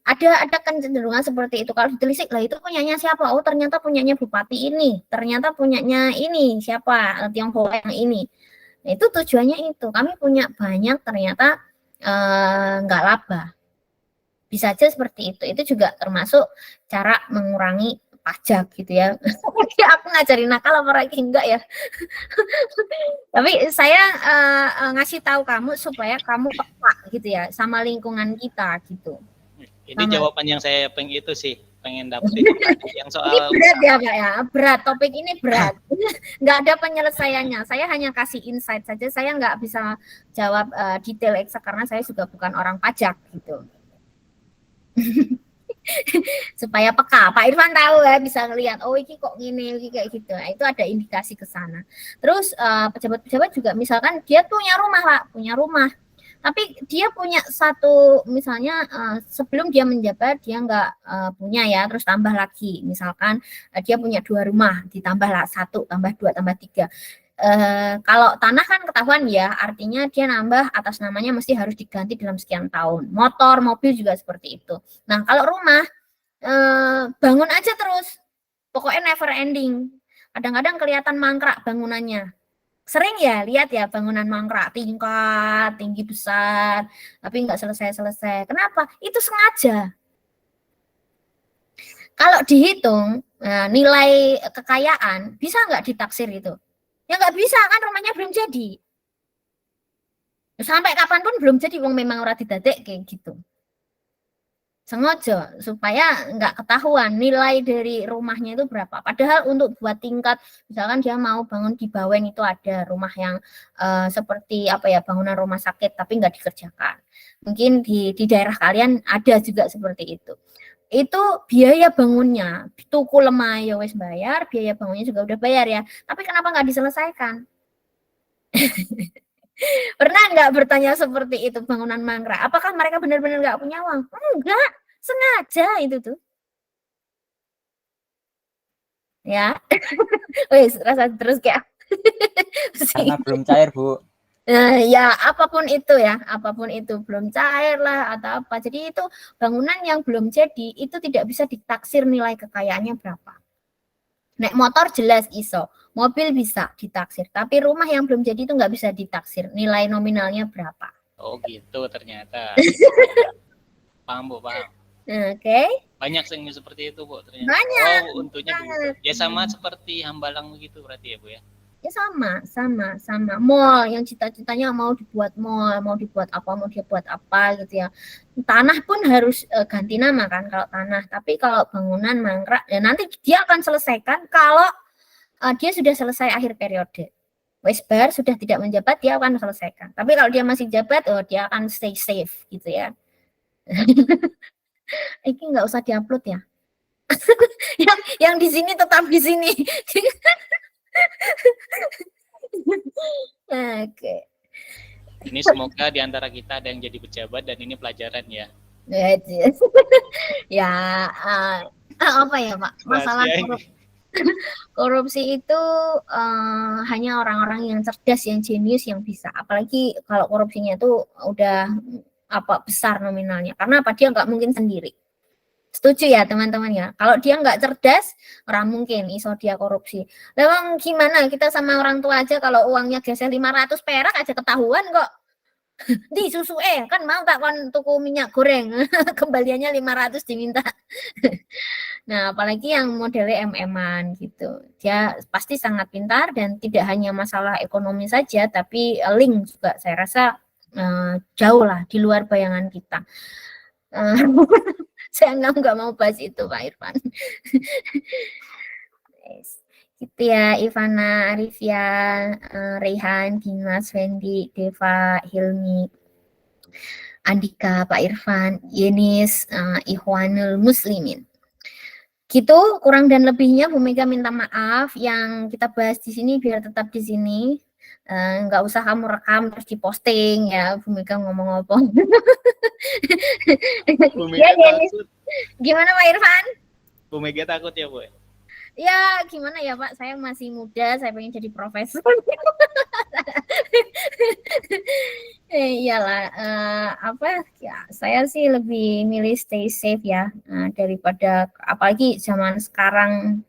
ada kecenderungan seperti itu. Kalau ditelisik lah itu punyanya siapa? Oh ternyata punyanya bupati ini, ternyata punyanya ini siapa? Tionghoa yang ini. Nah, itu tujuannya itu. Kami punya banyak ternyata nggak laba. Bisa aja seperti itu. Itu juga termasuk cara mengurangi pajak gitu ya. Aku ngajarin nakal apa lagi enggak ya. Tapi saya ngasih tahu kamu supaya kamu peka gitu ya sama lingkungan kita gitu. Ini jawaban yang saya pengen itu sih. pengen dapet itu tadi yang Ini soal berat ya Pak ya, berat, topik ini berat. Nggak ada penyelesaiannya, saya hanya kasih insight saja, saya nggak bisa jawab detail eksak karena saya juga bukan orang pajak gitu. Supaya peka, Pak Irfan tahu ya, bisa ngelihat, oh ini kok gini, ini kayak gitu. Nah, itu ada indikasi ke sana. Terus pejabat-pejabat juga misalkan dia punya rumah Pak, punya rumah. Tapi dia punya satu, misalnya sebelum dia menjabat dia nggak punya ya, terus tambah lagi. Misalkan dia punya 2 rumah, ditambahlah 1, tambah 2, tambah 3. Kalau tanah kan ketahuan ya, artinya dia nambah atas namanya mesti harus diganti dalam sekian tahun. Motor, mobil juga seperti itu. Nah kalau rumah bangun aja terus, pokoknya never ending. Kadang-kadang kelihatan mangkrak bangunannya. Sering ya lihat ya bangunan mangkrak tingkat tinggi besar, tapi nggak selesai-selesai. Kenapa? Itu sengaja. Kalau dihitung nilai kekayaan bisa nggak ditaksir itu? Ya nggak bisa kan, rumahnya belum jadi. Sampai kapanpun belum jadi, wong memang ora didadek kayak gitu. Sengaja supaya nggak ketahuan nilai dari rumahnya itu berapa. Padahal untuk buat tingkat, misalkan dia mau bangun di Bawen itu ada rumah yang seperti apa ya, bangunan rumah sakit tapi nggak dikerjakan. Mungkin di daerah kalian ada juga seperti itu. Itu biaya bangunnya, tuku lemah ya wes bayar, biaya bangunnya juga udah bayar ya. Tapi kenapa nggak diselesaikan? Pernah nggak bertanya seperti itu bangunan mangkrak? Apakah mereka benar-benar nggak punya uang? Enggak, sengaja itu tuh. Ya, wes rasa terus kayak. Karena belum cair, Bu. Ya apapun itu ya, apapun itu belum cair lah atau apa. Jadi itu bangunan yang belum jadi itu tidak bisa ditaksir nilai kekayaannya berapa. Naik motor jelas iso, mobil bisa ditaksir, tapi rumah yang belum jadi itu nggak bisa ditaksir nilai nominalnya berapa. oh gitu ternyata. Paham Bu, paham. Oke. Banyak yang seperti itu Bu ternyata. Banyak. Oh untuknya begitu. Ya sama seperti Hambalang begitu berarti ya Bu ya. Ya sama. Mall yang cita-citanya mau dibuat mall, mau dibuat apa, mau dia buat apa gitu ya. Tanah pun harus ganti nama kan kalau tanah. Tapi kalau bangunan mangkrak, ya nanti dia akan selesaikan kalau dia sudah selesai akhir periode. Wes bar sudah tidak menjabat, dia akan selesaikan. Tapi kalau dia masih jabat, oh dia akan stay safe gitu ya. Ini nggak usah diupload ya. yang di sini tetap di sini. Oke. Ini semoga di antara kita ada yang jadi pejabat dan ini pelajaran ya. Ya apa ya Pak? Masalah korupsi itu hanya orang-orang yang cerdas, yang jenius yang bisa. Apalagi kalau korupsinya itu udah apa besar nominalnya. Karena apa? Dia nggak mungkin sendiri. Setuju ya teman-teman ya. Kalau dia nggak cerdas, orang mungkin iso dia korupsi. Memang gimana kita sama orang tua aja kalau uangnya geser 500 perak aja ketahuan kok. Di susu kan mau tak kon tuku minyak goreng. Kembaliannya 500 diminta. Nah, apalagi yang modelnya MM-an gitu. Dia pasti sangat pintar dan tidak hanya masalah ekonomi saja tapi link juga saya rasa jauh lah di luar bayangan kita. Saya nggak mau bahas itu Pak Irfan. Gitu ya, Ivana, Arifia, Rehan, Dimas, Fendi, Deva, Hilmi, Andika, Pak Irfan, Yenis, Ikhwanul Muslimin. Gitu kurang dan lebihnya Bu Mega minta maaf yang kita bahas di sini biar tetap di sini. Nggak usah kamu rekam terus diposting ya Bu Mega ngomong-ngomong. Bu Mega Ya, takut. gimana Pak Irfan? Bu Mega takut ya Bu. Ya gimana ya Pak, saya masih muda, saya pengen jadi profesor. Iyalah, apa ya, saya sih lebih milih stay safe ya, daripada apalagi zaman sekarang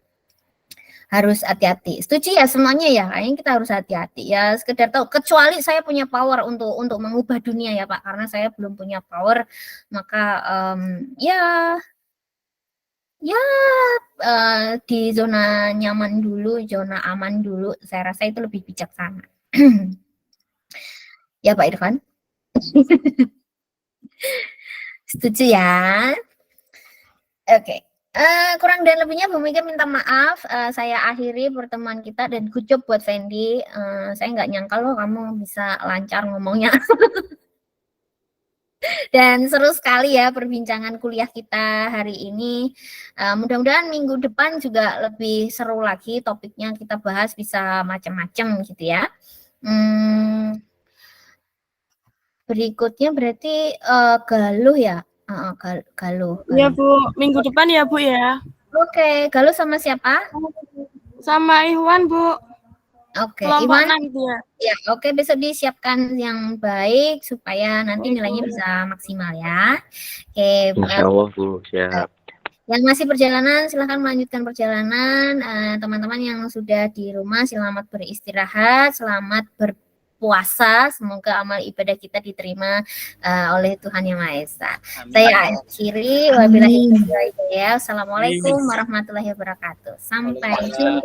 harus hati-hati. Setuju ya semuanya ya, kayaknya kita harus hati-hati ya, sekedar tahu. Kecuali saya punya power untuk mengubah dunia ya Pak, karena saya belum punya power, maka ya di zona nyaman dulu, zona aman dulu, saya rasa itu lebih bijaksana. Ya Pak Irfan? Setuju ya? Oke. Kurang dan lebihnya Bu Mega minta maaf. Saya akhiri pertemuan kita dan good job buat Fendi. Saya nggak nyangka loh kamu bisa lancar ngomongnya. Dan seru sekali ya perbincangan kuliah kita hari ini. Mudah-mudahan minggu depan juga lebih seru lagi, topiknya kita bahas bisa macam-macam gitu ya. Berikutnya berarti Galuh ya. Galuh. Iya Bu, minggu depan ya Bu ya. Oke, Galuh sama siapa? Sama Iwan Bu. Oke, Kelompok Iwan. 6 gitu ya. Ya, oke, besok disiapkan yang baik supaya nanti nilainya bisa maksimal ya. Oke, Insya Allah Bu, siap. yang masih perjalanan silahkan melanjutkan perjalanan. Teman-teman yang sudah di rumah selamat beristirahat, selamat berpuasa. Semoga amal ibadah kita diterima oleh Tuhan Yang Maha Esa. Saya akhiri. Wabillahi taufiq. Assalamualaikum warahmatullahi wabarakatuh. Sampai jumpa.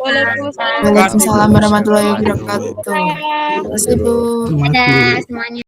Waalaikumsalam warahmatullahi wabarakatuh. Terima kasih Bu. Dadah semuanya.